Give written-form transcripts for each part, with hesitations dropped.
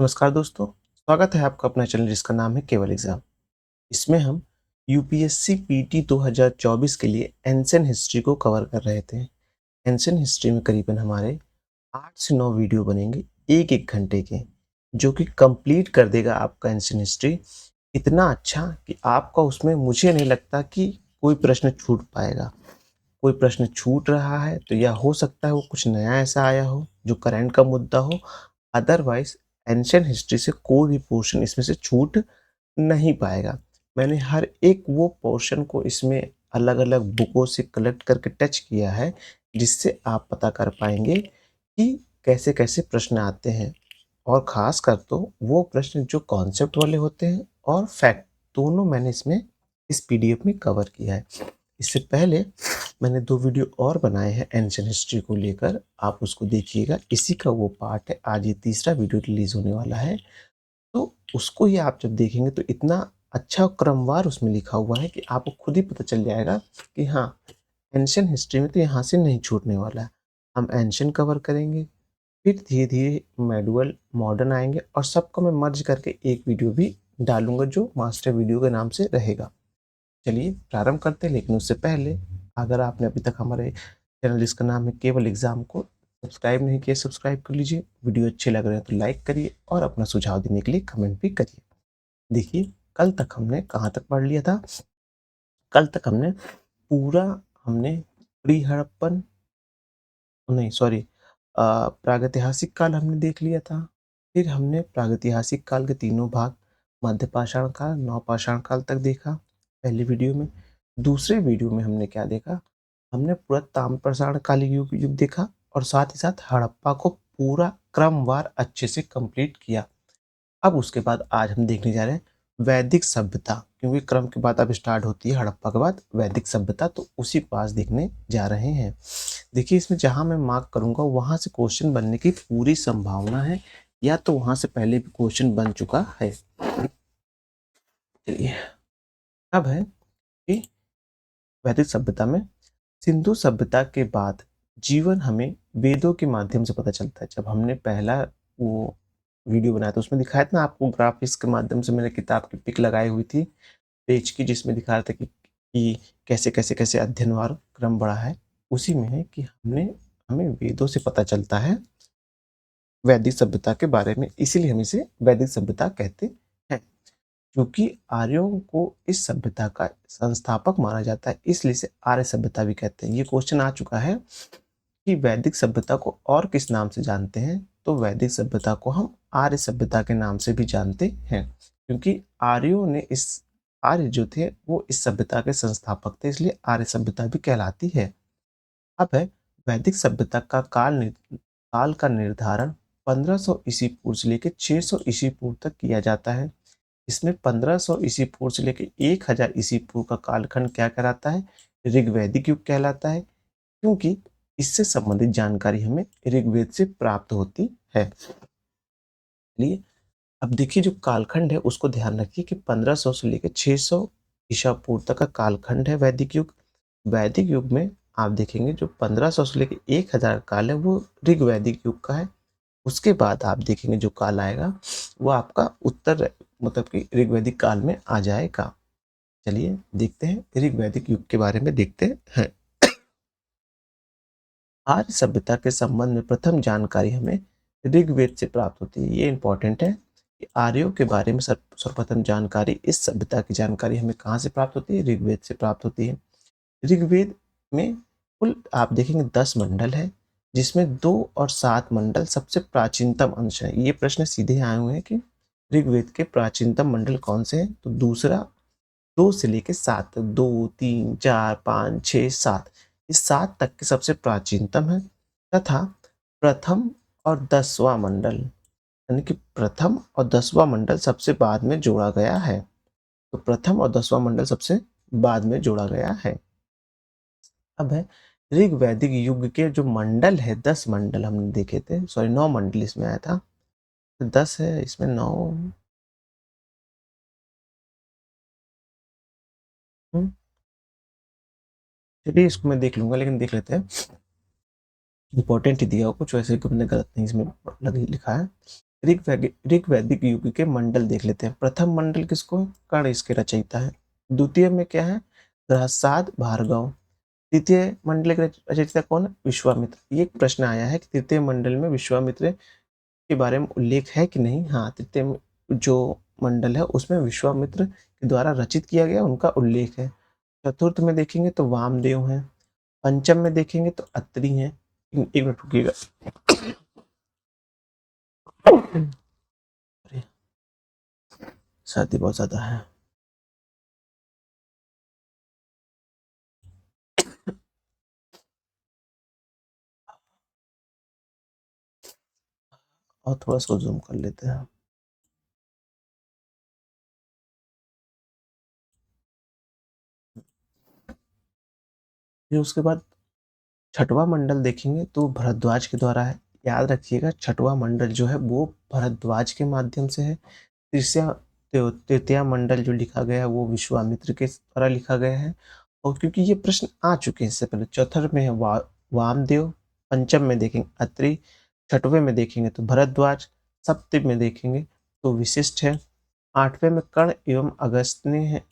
नमस्कार दोस्तों, स्वागत है आपका अपना चैनल जिसका नाम है केवल एग्जाम। इसमें हम यूपीएससी पीटी 2024 के लिए एंशिएंट हिस्ट्री को कवर कर रहे थे। एंशिएंट हिस्ट्री में करीबन हमारे 8 से 9 वीडियो बनेंगे एक घंटे के, जो कि कंप्लीट कर देगा आपका एंशिएंट हिस्ट्री इतना अच्छा कि आपका उसमें मुझे नहीं लगता कि कोई प्रश्न छूट पाएगा। कोई प्रश्न छूट रहा है तो या हो सकता है वो कुछ नया ऐसा आया हो जो करंट का मुद्दा हो, अदरवाइज एंशिएंट हिस्ट्री से कोई भी पोर्शन इसमें से छूट नहीं पाएगा। मैंने हर एक वो पोर्शन को इसमें अलग-अलग बुकों से कलेक्ट करके टच किया है, जिससे आप पता कर पाएँगे कि कैसे-कैसे प्रश्न आते हैं और ख़ासकर तो वो प्रश्न जो कॉन्सेप्ट वाले होते हैं और फैक्ट दोनों मैंने इसमें इस पीडीएफ में कवर किया है। इससे पहले मैंने 2 वीडियो और बनाए हैं एंशिएंट हिस्ट्री को लेकर, आप उसको देखिएगा। इसी का वो पार्ट है, आज ये तीसरा वीडियो रिलीज़ होने वाला है। तो उसको ही आप जब देखेंगे तो इतना अच्छा क्रमवार उसमें लिखा हुआ है कि आपको खुद ही पता चल जाएगा कि हाँ, एंशिएंट हिस्ट्री में तो यहाँ से नहीं छूटने वाला है। हम एंशिएंट कवर करेंगे, फिर धीरे-धीरे मेडुअल, मॉडर्न आएँगे और सबको मैं मर्ज करके एक वीडियो भी डालूँगा जो मास्टर वीडियो के नाम से रहेगा। चलिए प्रारंभ करते हैं, लेकिन उससे पहले अगर आपने अभी तक हमारे चैनल जिसका नाम है केवल एग्जाम को सब्सक्राइब नहीं किया, सब्सक्राइब कर लीजिए। वीडियो अच्छे लग रहे हैं तो लाइक करिए और अपना सुझाव देने के लिए कमेंट भी करिए। देखिए, कल तक हमने कहाँ तक पढ़ लिया था? कल तक हमने पूरा हमने प्री हड़प्पन नहीं सॉरी प्रागैतिहासिक काल हमने देख लिया था। फिर हमने प्रागैतिहासिक काल के तीनों भाग मध्यपाषाण काल, नवपाषाण काल तक देखा पहली वीडियो में। दूसरे वीडियो में हमने क्या देखा? हमने पूरा ताम्रपाषाण कालीन युग देखा और साथ ही साथ हड़प्पा को पूरा क्रमवार अच्छे से कंप्लीट किया। अब उसके बाद आज हम देखने जा रहे हैं वैदिक सभ्यता, क्योंकि क्रम के बाद अब स्टार्ट होती है हड़प्पा के बाद वैदिक सभ्यता, तो उसी को आज देखने जा रहे हैं। देखिए, इसमें जहाँ मैं मार्क करूँगा वहाँ से क्वेश्चन बनने की पूरी संभावना है, या तो वहाँ से पहले भी क्वेश्चन बन चुका है। चलिए, अब है कि वैदिक सभ्यता में सिंधु सभ्यता के बाद जीवन हमें वेदों के माध्यम से पता चलता है। जब हमने पहला वो वीडियो बनाया था उसमें दिखाया था ना आपको, ग्राफिक्स के माध्यम से मैंने किताब की पिक लगाई हुई थी पेज की, जिसमें दिखा रहा था कि कैसे अध्ययनवार क्रम बढ़ा है। उसी में है कि हमें वेदों से पता चलता है वैदिक सभ्यता के बारे में, इसीलिए हम इसे वैदिक सभ्यता कहते हैं। क्योंकि आर्यों को इस सभ्यता का संस्थापक माना जाता है, इसलिए इसे आर्य सभ्यता भी कहते हैं। ये क्वेश्चन आ चुका है कि वैदिक सभ्यता को और किस नाम से जानते हैं? तो वैदिक सभ्यता को हम आर्य सभ्यता के नाम से भी जानते हैं, क्योंकि आर्यों ने इस आर्य जो थे वो इस सभ्यता के संस्थापक थे, इसलिए आर्य सभ्यता भी कहलाती है। अब है वैदिक सभ्यता का काल का निर्धारण 1500 ईसी पूर्व से लेकर 600 ईसी पूर्व तक किया जाता है। इसमें 1500 ईसी पूर्व से लेकर 1000 ईसी पूर्व का कालखंड क्या कहलाता है? ऋग्वैदिक युग कहलाता है, क्योंकि इससे संबंधित जानकारी हमें ऋग्वेद से प्राप्त होती है। चलिए, अब देखिए जो कालखंड है उसको ध्यान रखिए कि 1500 से लेकर 600 ईसा पूर्व तक का कालखंड है वैदिक युग। वैदिक युग में आप देखेंगे जो 1500 से लेकर 1000 काल है वो ऋग्वैदिक युग का है। उसके बाद आप देखेंगे जो काल आएगा वो आपका उत्तर मतलब कि ऋग्वैदिक काल में आ जाएगा। चलिए देखते हैं ऋग्वैदिक युग के बारे में देखते हैं। आर्य सभ्यता के संबंध में प्रथम जानकारी हमें ऋग्वेद से प्राप्त होती है। ये इंपॉर्टेंट है कि आर्यों के बारे में सर्वप्रथम जानकारी, इस सभ्यता की जानकारी हमें कहाँ से प्राप्त होती है? ऋग्वेद से प्राप्त होती है। ऋग्वेद में कुल आप देखेंगे 10 मंडल है, जिसमें 2 और 7 मंडल सबसे प्राचीनतम अंश है। ये प्रश्न सीधे आए हुए हैं कि ऋग्वेद के प्राचीनतम मंडल कौन से हैं? तो दूसरा 2 से लेके 7 तक, 2, 3, 4, 5, 6, 7, ये 7 तक के सबसे प्राचीनतम है, तथा प्रथम और 10वां मंडल, यानी कि प्रथम और 10वां मंडल सबसे बाद में जोड़ा गया है। तो प्रथम और 10वां मंडल सबसे बाद में जोड़ा गया है। अब है ऋग्वैदिक युग के जो मंडल है, 10 मंडल हमने देखे थे, सॉरी 9 मंडल इसमें आया था। तो 10 है इसमें 9। चलिए इसको मैं देख लूँगा, लेकिन देख लेते हैं। इम्पोर्टेंट ही दिया हो कुछ, वैसे कि मैंने गलत नहीं इसमें लिखा है। ऋग वैदिक युग के मंडल देख लेते हैं। प्रथम मंडल किसको है? कर्ण इसके रचयिता है। द्वितीय में क्या है? रहसाद भार्गव। तृतीय मंडल के रचयिता कौन है? विश्वामित्र। ये एक प्रश्न आया है कि तृतीय मंडल में विश्वामित्र के बारे में उल्लेख है कि नहीं। हाँ, तृतीय जो मंडल है उसमें विश्वामित्र के द्वारा रचित किया गया उनका उल्लेख है। चतुर्थ में देखेंगे तो वामदेव हैं। पंचम में देखेंगे तो अत्रि हैं। एक मिनट रुकिएगा। अरे, सर्दी बहुत ज्यादा है। और थोड़ा सा जूम कर लेते हैं। फिर उसके बाद छठवां मंडल देखेंगे तो भरद्वाज के द्वारा है। याद रखिएगा, छठवां मंडल जो है वो भरद्वाज के माध्यम से है। तृतीया तृतीया मंडल जो लिखा गया है वो विश्वामित्र के द्वारा लिखा गया है। और क्योंकि ये प्रश्न आ चुके हैं इससे पहले, चौथे में है वामदेव, पंचम में देखेंगे अत्रि, छठवें में देखेंगे तो भरद्वाज, सप्तम में देखेंगे तो विशिष्ट है, आठवें में कर्ण एवं अगस्त्य है,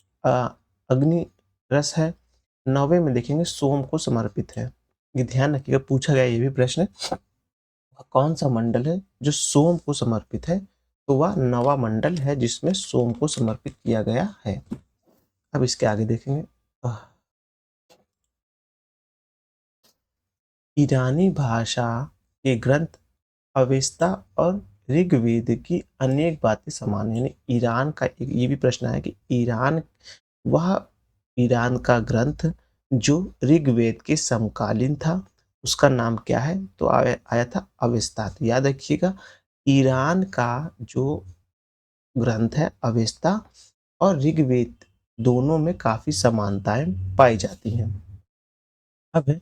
अग्नि रस है, नौवें में देखेंगे सोम को समर्पित है। ये ध्यान रखिएगा, पूछा गया ये भी प्रश्न, कौन सा मंडल है जो सोम को समर्पित है? तो वह नवा मंडल है जिसमें सोम को समर्पित किया गया है। अब इसके आगे देखेंगे। ईरानी भाषा के ग्रंथ अवेस्ता और ऋग्वेद की अनेक बातें समान है। यानी ईरान का एक ये भी प्रश्न है कि वह ईरान का ग्रंथ जो ऋग्वेद के समकालीन था उसका नाम क्या है? तो आया था अवेस्ता। तो याद रखिएगा, ईरान का जो ग्रंथ है अवेस्ता और ऋग्वेद दोनों में काफी समानताएं पाई जाती हैं। अब है,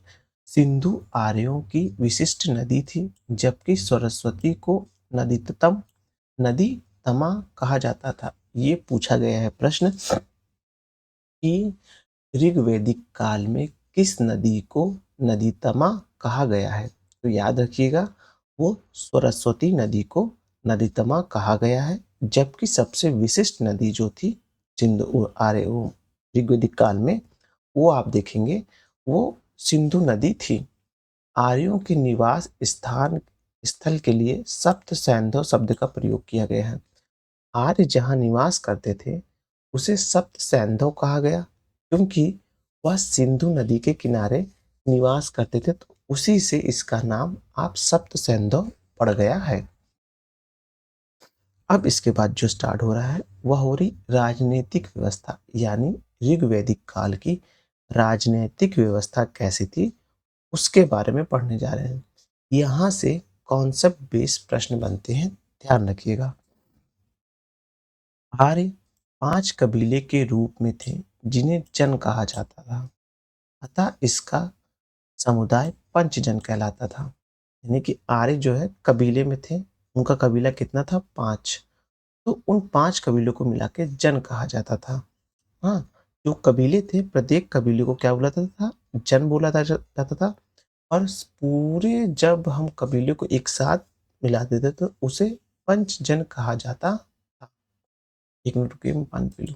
सिंधु आर्यों की विशिष्ट नदी थी जबकि सरस्वती को नदीतम नदी तमा कहा जाता था। ये पूछा गया है प्रश्न कि ऋग्वैदिक काल में किस नदी को नदीतमा कहा गया है? तो याद रखिएगा, वो सरस्वती नदी को नदीतमा कहा गया है। जबकि सबसे विशिष्ट नदी जो थी सिंधु आर्य ऋग्वैदिक काल में, वो आप देखेंगे वो सिंधु नदी थी। आर्यों के निवास स्थान स्थल के लिए सप्त सैंधव शब्द का प्रयोग किया गया है। आर्य जहाँ निवास करते थे उसे सप्त सैंधव कहा गया क्योंकि वह सिंधु नदी के किनारे निवास करते थे, तो उसी से इसका नाम आप सप्त सैंधव पड़ गया है। अब इसके बाद जो स्टार्ट हो रहा है वह हो रही राजनीतिक व्यवस्था, यानी ऋग्वैदिक काल की राजनीतिक व्यवस्था कैसी थी उसके बारे में पढ़ने जा रहे हैं। यहाँ से कॉन्सेप्ट बेस्ड प्रश्न बनते हैं, ध्यान रखिएगा। आर्य 5 कबीले के रूप में थे जिन्हें जन कहा जाता था, अतः इसका समुदाय पंचजन कहलाता था। यानी कि आर्य जो है कबीले में थे, उनका कबीला कितना था? 5। तो उन 5 कबीलों को मिला के जन कहा जाता था। हाँ, जो कबीले थे प्रत्येक कबीले को क्या बोला जाता था? जन बोला जाता था। और पूरे जब हम कबीले को एक साथ मिला देते तो उसे पंचजन कहा जाता था। एक मिनट रुकिए, मैं पानी पी लूं।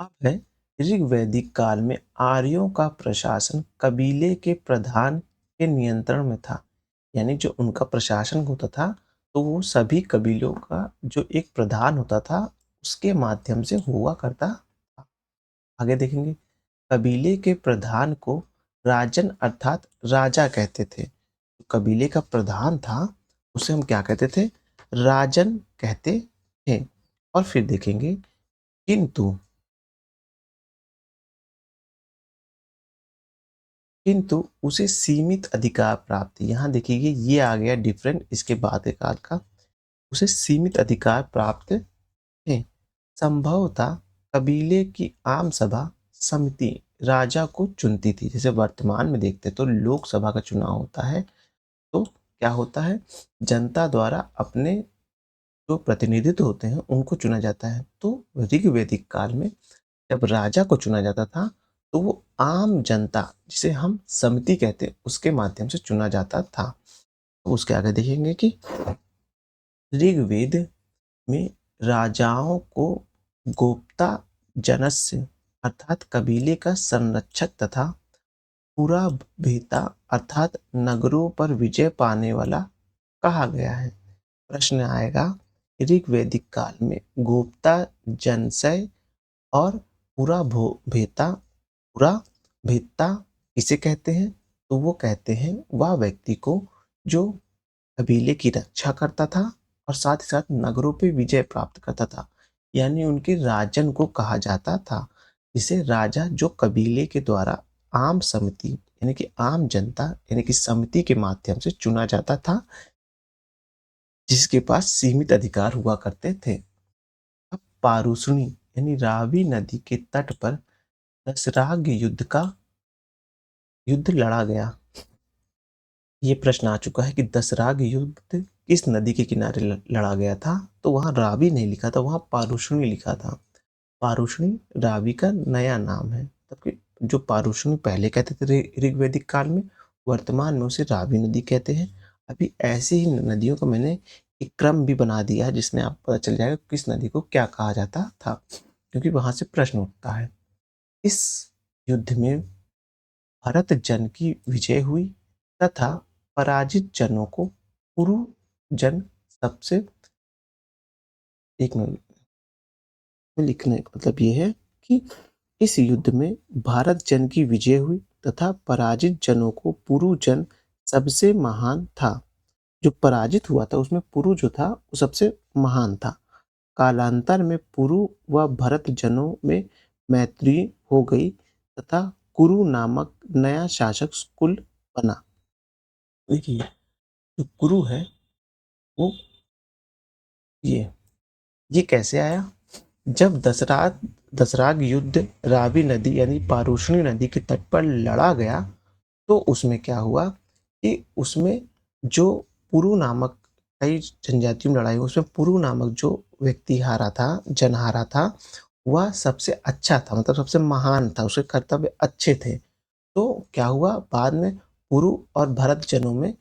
अब है, ऋग्वैदिक काल में आर्यों का प्रशासन कबीले के प्रधान के नियंत्रण में था। यानी जो उनका प्रशासन होता था तो वो सभी कबीलों का जो एक प्रधान होता था उसके माध्यम से हुआ करता था। आगे देखेंगे, कबीले के प्रधान को राजन अर्थात राजा कहते थे। जो कबीले का प्रधान था उसे हम क्या कहते थे? राजन कहते थे। और फिर देखेंगे, किंतु किंतु उसे सीमित अधिकार प्राप्त थे। यहाँ देखिए ये आ गया डिफरेंट इसके बाद एक आध का, उसे सीमित अधिकार प्राप्त थे। संभवतः कबीले की आम सभा समिति राजा को चुनती थी। जैसे वर्तमान में देखते तो लोकसभा का चुनाव होता है तो क्या होता है, जनता द्वारा अपने जो प्रतिनिधित्व होते हैं उनको चुना जाता है। तो ऋग्वैदिक काल में जब राजा को चुना जाता था तो वो आम जनता जिसे हम समिति कहते हैं उसके माध्यम से चुना जाता था। उसके आगे देखेंगे कि ऋग्वेद में राजाओं को गोप्ता जनस्य अर्थात कबीले का संरक्षक तथा पूरा भेता अर्थात नगरों पर विजय पाने वाला कहा गया है। प्रश्न आएगा ऋग्वैदिक काल में गोप्ता जनसय और पूरा भेता किसे कहते हैं? तो वो कहते हैं वह व्यक्ति को जो कबीले की रक्षा करता था और साथ ही साथ नगरों पे विजय प्राप्त करता था, यानी उनके राजन को कहा जाता था। जिसे राजा जो कबीले के द्वारा आम समिति यानी कि आम जनता यानी कि समिति के माध्यम से चुना जाता था, जिसके पास सीमित अधिकार हुआ करते थे। अब पारुष्णी यानी रावी नदी के तट पर दसराग युद्ध लड़ा गया। ये प्रश्न आ चुका है कि दसराग युद्ध किस नदी के किनारे लड़ा गया था? तो वहां रावी नहीं लिखा था, वहां पारुष्णी लिखा था। पारुष्णी रावी का नया नाम है, तब जो पारुष्णी पहले कहते थे ऋग्वैदिक काल में, वर्तमान में उसे रावी नदी कहते हैं। अभी ऐसे ही नदियों का मैंने एक क्रम भी बना दिया है जिसमें आपको पता चल जाएगा किस नदी को क्या कहा जाता था, क्योंकि वहां से प्रश्न उठता है। इस युद्ध में भरत जन की विजय हुई तथा पराजित जनों को कुरु जन सबसे एक मिनट में लिखने का मतलब ये है कि इस युद्ध में भारत जन की विजय हुई तथा पराजित जनों को पुरु जन सबसे महान था। जो पराजित हुआ था उसमें पुरु जो था वो सबसे महान था। कालांतर में पुरु व भरत जनों में मैत्री हो गई तथा कुरु नामक नया शासक कुल बना। देखिए जो कुरु है वो ये कैसे आया? जब दसराग युद्ध रावी नदी यानी पारुष्णी नदी के तट पर लड़ा गया तो उसमें क्या हुआ कि उसमें जो पुरु नामक कई जनजातियों में लड़ाई हुई, उसमें पुरु नामक जो व्यक्ति हारा था, जन हारा था, वह सबसे अच्छा था, मतलब सबसे महान था, उसके कर्तव्य अच्छे थे। तो क्या हुआ बाद में पुरु और भरत जनों में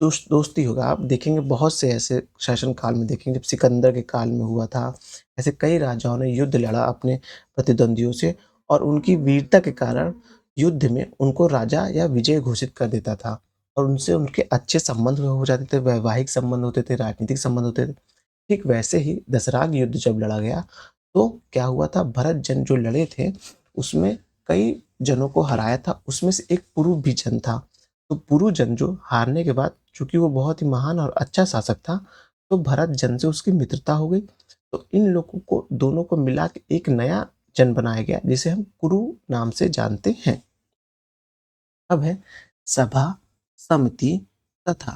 दोस्ती होगा। आप देखेंगे बहुत से ऐसे शासन काल में देखेंगे, जब सिकंदर के काल में हुआ था, ऐसे कई राजाओं ने युद्ध लड़ा अपने प्रतिद्वंदियों से और उनकी वीरता के कारण युद्ध में उनको राजा या विजय घोषित कर देता था और उनसे उनके अच्छे संबंध हो जाते थे, वैवाहिक संबंध होते थे, राजनीतिक संबंध होते थे। ठीक वैसे ही दसराग युद्ध जब लड़ा गया तो क्या हुआ था, भरत जन जो लड़े थे उसमें कई जनों को हराया था, उसमें से एक पुरु भी जन था। तो पुरु जन जो हारने के बाद चूंकि वो बहुत ही महान और अच्छा शासक था, तो भरत जन से उसकी मित्रता हो गई। तो इन लोगों को दोनों को मिला के एक नया जन बनाया गया जिसे हम कुरु नाम से जानते हैं। अब है सभा, समिति तथा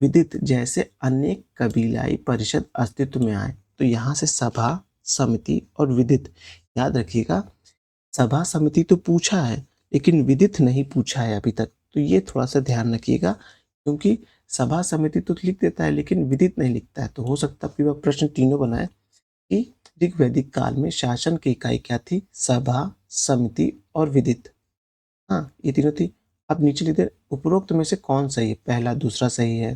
विदित जैसे अनेक कबीलाई परिषद अस्तित्व में आए। तो यहाँ से सभा, समिति और विदित याद रखिएगा। सभा समिति तो पूछा है लेकिन विदित नहीं पूछा है अभी तक, तो ये थोड़ा सा ध्यान रखिएगा, क्योंकि सभा समिति तो लिख देता है लेकिन विदित नहीं लिखता है। तो हो सकता है कि वह प्रश्न तीनों बनाए कि ऋग्वैदिक काल में शासन की इकाई क्या थी? सभा, समिति और विदित। हाँ, ये तीनों थी। अब नीचे लिख दे उपरोक्त में से कौन सही है? पहला दूसरा सही है,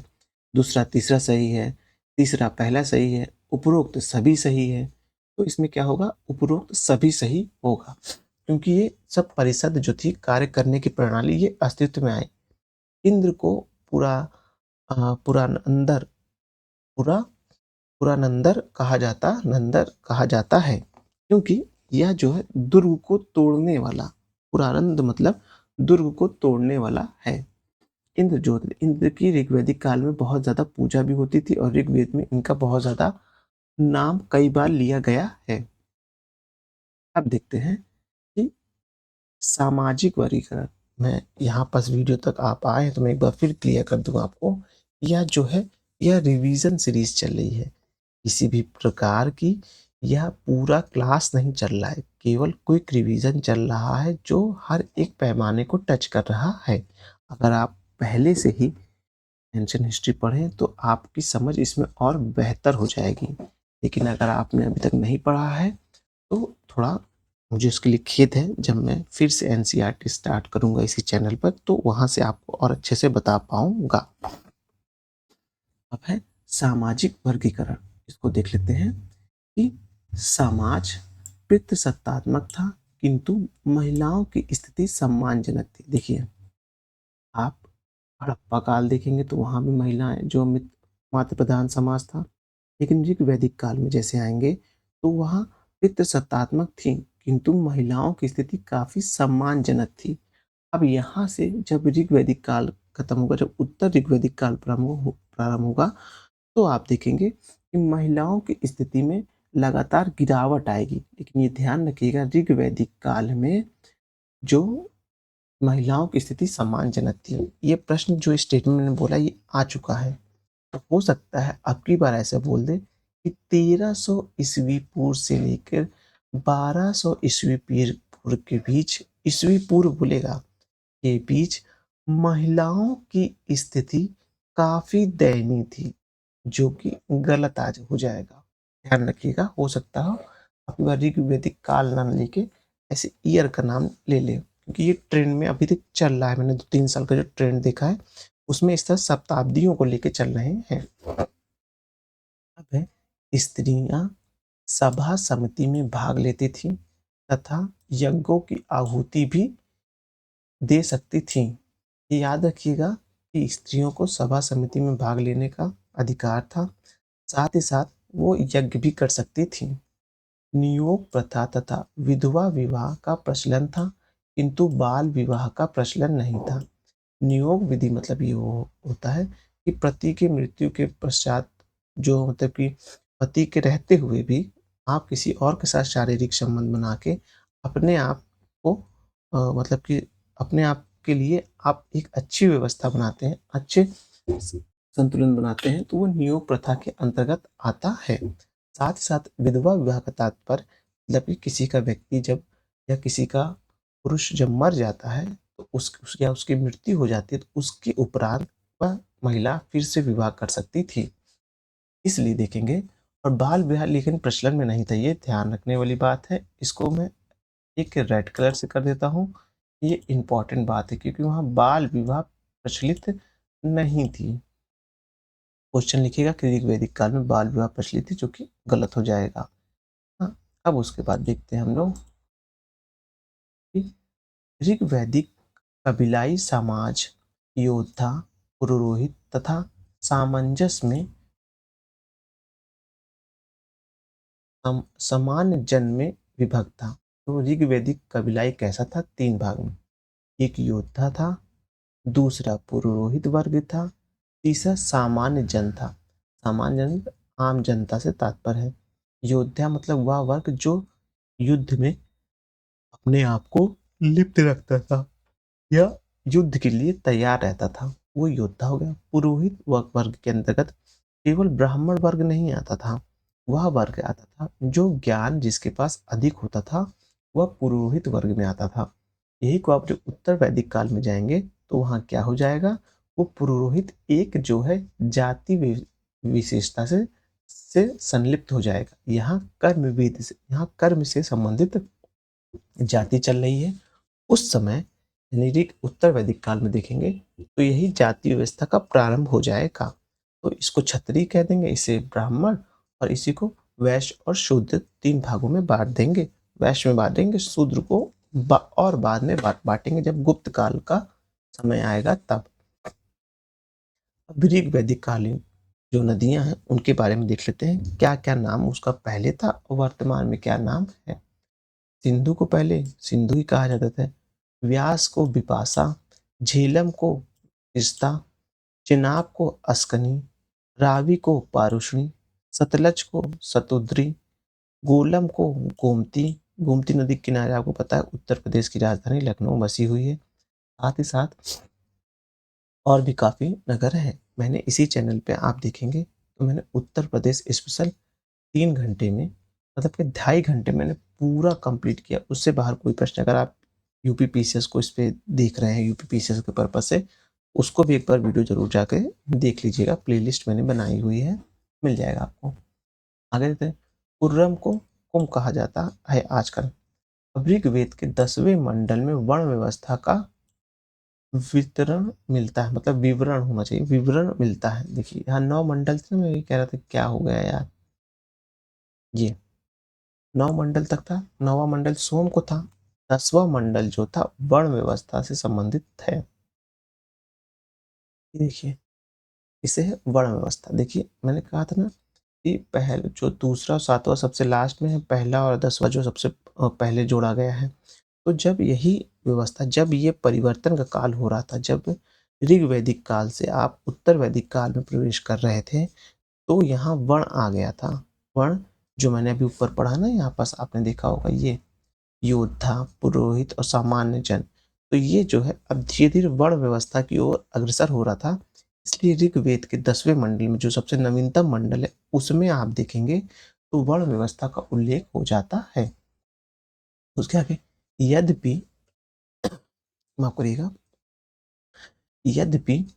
दूसरा तीसरा सही है, तीसरा पहला सही है, उपरोक्त सभी सही है। तो इसमें क्या होगा? उपरोक्त सभी सही होगा, क्योंकि ये सब परिषद जो थी कार्य करने की प्रणाली ये अस्तित्व में आई। इंद्र को पुरा पुरानंदर पुरा पुरानंदर कहा जाता है, क्योंकि यह जो है दुर्ग को तोड़ने वाला, पुरानंद मतलब दुर्ग को तोड़ने वाला है। इंद्र की ऋग्वैदिक काल में बहुत ज्यादा पूजा भी होती थी और ऋग्वेद में इनका बहुत ज्यादा नाम कई बार लिया गया है। अब देखते हैं कि सामाजिक वर्गीकरण। मैं यहाँ पास वीडियो तक आप आए हैं तो मैं एक बार फिर क्लियर कर दूंगा आपको। यह जो है यह रिवीजन सीरीज चल रही है, किसी भी प्रकार की यह पूरा क्लास नहीं चल रहा है, केवल क्विक रिवीजन चल रहा है जो हर एक पैमाने को टच कर रहा है। अगर आप पहले से ही एंशिएंट हिस्ट्री पढ़ें तो आपकी समझ इसमें और बेहतर हो जाएगी, लेकिन अगर आपने अभी तक नहीं पढ़ा है तो थोड़ा मुझे उसके लिए खेद है। जब मैं फिर से एनसीईआरटी स्टार्ट करूंगा इसी चैनल पर तो वहां से आपको और अच्छे से बता पाऊंगा। अब है सामाजिक वर्गीकरण। इसको देख लेते हैं कि समाज पितृसत्तात्मक था, किंतु महिलाओं की स्थिति सम्मानजनक थी। देखिए, आप हड़प्पा काल देखेंगे तो वहाँ भी महिलाएं जो मातृ प्रधान समाज था, लेकिन ऋग वैदिक काल में जैसे आएंगे तो वहाँ पितृसत्तात्मक थी, किंतु महिलाओं की स्थिति काफी सम्मानजनक थी। अब यहाँ से जब ऋग्वैदिक काल खत्म होगा, जब उत्तर ऋग्वैदिक काल प्रारंभ होगा, तो आप देखेंगे कि महिलाओं की स्थिति में लगातार गिरावट आएगी। लेकिन ये ध्यान रखिएगा, ऋग्वैदिक काल में जो महिलाओं की स्थिति सम्मानजनक थी। ये प्रश्न जो स्टेटमेंट मैंने बोला ये आ चुका है, तो हो सकता है अब की बार ऐसे बोल दे कि 1300 ईस्वी पूर्व से लेकर 1200 ईस्वी पूर्व के बीच, ईस्वी पूर्व बोलेगा, के बीच महिलाओं की स्थिति काफी दयनीय थी, जो कि गलत आज हो जाएगा। ध्यान रखिएगा, हो सकता हो आपकी बार ऋग्वैदिक काल नाम लेके ऐसे ईयर का नाम ले ले, क्योंकि ये ट्रेंड में अभी तक चल रहा है। मैंने 2-3 साल का जो ट्रेंड देखा है उसमें इस तरह शताब्दियों को लेके चल रहे हैं। अब है स्त्रियां सभा समिति में भाग लेती थी तथा यज्ञों की आहुति भी दे सकती थी। ये याद रखिएगा कि स्त्रियों को सभा समिति में भाग लेने का अधिकार था, साथ ही साथ वो यज्ञ भी कर सकती थी। नियोग प्रथा तथा विधवा विवाह का प्रचलन था, किंतु बाल विवाह का प्रचलन नहीं था। नियोग विधि मतलब ये होता है कि पति की मृत्यु के पश्चात, जो मतलब कि पति के रहते हुए भी आप किसी और के साथ शारीरिक संबंध बना के अपने आप को मतलब कि अपने आप के लिए आप एक अच्छी व्यवस्था बनाते हैं, अच्छे संतुलन बनाते हैं, तो वो नियोग प्रथा के अंतर्गत आता है। साथ ही साथ विधवा विवाह का तात्पर्य मतलब कि किसी का व्यक्ति जब, या किसी का पुरुष जब मर जाता है तो या उसकी मृत्यु हो जाती है, तो उसके उपरांत वह महिला फिर से विवाह कर सकती थी। इसलिए देखेंगे, और बाल विवाह लेकिन प्रचलन में नहीं था, ये ध्यान रखने वाली बात है। इसको मैं एक रेड कलर से कर देता हूँ, ये इंपॉर्टेंट बात है, क्योंकि वहाँ बाल विवाह प्रचलित नहीं थी। क्वेश्चन लिखिएगा कि ऋग वैदिक काल में बाल विवाह प्रचलित थी, जो कि गलत हो जाएगा। हाँ, अब उसके बाद देखते हैं हम लोग कि ऋग वैदिक कबीलाई समाज योद्धा, पुरोहित तथा सामंजस्य में सामान्य जन में विभक्त था। तो ऋग्वैदिक कबीलाई कैसा था? 3 भाग में। एक योद्धा था, दूसरा पुरोहित वर्ग था, तीसरा सामान्य जन था। सामान्य जन आम जनता से तात्पर्य है। योद्धा मतलब वह वर्ग जो युद्ध में अपने आप को लिप्त रखता था या युद्ध के लिए तैयार रहता था, वो योद्धा हो गया। पुरोहित वर्ग के अंतर्गत केवल ब्राह्मण वर्ग नहीं आता था, वह वर्ग आता था जो ज्ञान जिसके पास अधिक होता था, वह पुरोहित वर्ग में आता था। यही को आप जब उत्तर वैदिक काल में जाएंगे तो वहाँ क्या हो जाएगा, वो पुरोहित एक जो है जाति विशेषता से संलिप्त हो जाएगा। यहाँ कर्म से संबंधित जाति चल रही है। उस समय यानी कि उत्तर वैदिक काल में देखेंगे तो यही जाति व्यवस्था का प्रारंभ हो जाएगा। तो इसको क्षत्रिय कह देंगे, इसे ब्राह्मण, और इसी को वैश्य और शूद्र 3 भागों में बांट देंगे। वैश्य में बांटेंगे, शूद्र को और बाद में बांटेंगे जब गुप्त काल का समय आएगा तब। अब ऋग वैदिक कालीन जो नदियां हैं उनके बारे में देख लेते हैं, क्या क्या नाम उसका पहले था और वर्तमान में क्या नाम है। सिंधु को पहले सिंधु ही कहा जाता था, व्यास को विपाशा, झेलम को तीस्ता, चिनाब को अस्कनी, रावी को पारुष्णी, सतलज को सतुद्री, गोलम को गोमती। गोमती नदी के किनारे आपको पता है उत्तर प्रदेश की राजधानी लखनऊ बसी हुई है। साथ ही साथ और भी काफी नगर हैं। मैंने इसी चैनल पे आप देखेंगे तो मैंने उत्तर प्रदेश स्पेशल 3 घंटे में, मतलब कि 2.5 घंटे मैंने पूरा कंप्लीट किया। उससे बाहर कोई प्रश्न अगर आप यूपी पीसीएस को इस पे देख रहे हैं, यूपी पीसीएस के पर्पज से, उसको भी एक बार वीडियो जरूर जाके देख लीजिएगा। प्लेलिस्ट मैंने बनाई हुई है, मिल जाएगा आपको। आगे देखते हैं, कुर्रम को कुम कहा जाता है आजकल। ऋग्वेद के 10वें मंडल में वर्ण व्यवस्था का वितरण मिलता है, मतलब विवरण होना चाहिए, विवरण मिलता है। देखिए यहाँ 9 मंडल थे, मैं ये कह रहा था क्या हो गया यार? ये 9 मंडल तक था, 9वां मंडल सोम को था, 10वां मंडल जो था वर्ण व्यवस्था से संबंधित है। ये देखिए, इसे है वर्ण व्यवस्था। देखिए मैंने कहा था ना कि पहले जो दूसरा और 7वां सबसे लास्ट में है, पहला और 10वां जो सबसे पहले जोड़ा गया है। तो जब यही व्यवस्था, जब ये परिवर्तन का काल हो रहा था, जब ऋग्वैदिक काल से आप उत्तर वैदिक काल में प्रवेश कर रहे थे, तो यहाँ वर्ण आ गया था। वर्ण जो मैंने अभी ऊपर पढ़ा ना, यहाँ पास आपने देखा होगा ये योद्धा, पुरोहित और सामान्य जन। तो ये जो है अब धीरे-धीरे वर्ण व्यवस्था की ओर अग्रसर हो रहा था। इसलिए ऋग्वेद के 10वें मंडल में जो सबसे नवीनतम मंडल है, उसमें आप देखेंगे तो वर्ण व्यवस्था का उल्लेख हो जाता है। उसके आगे यद्यपि, माफ करिएगा, यद्यपि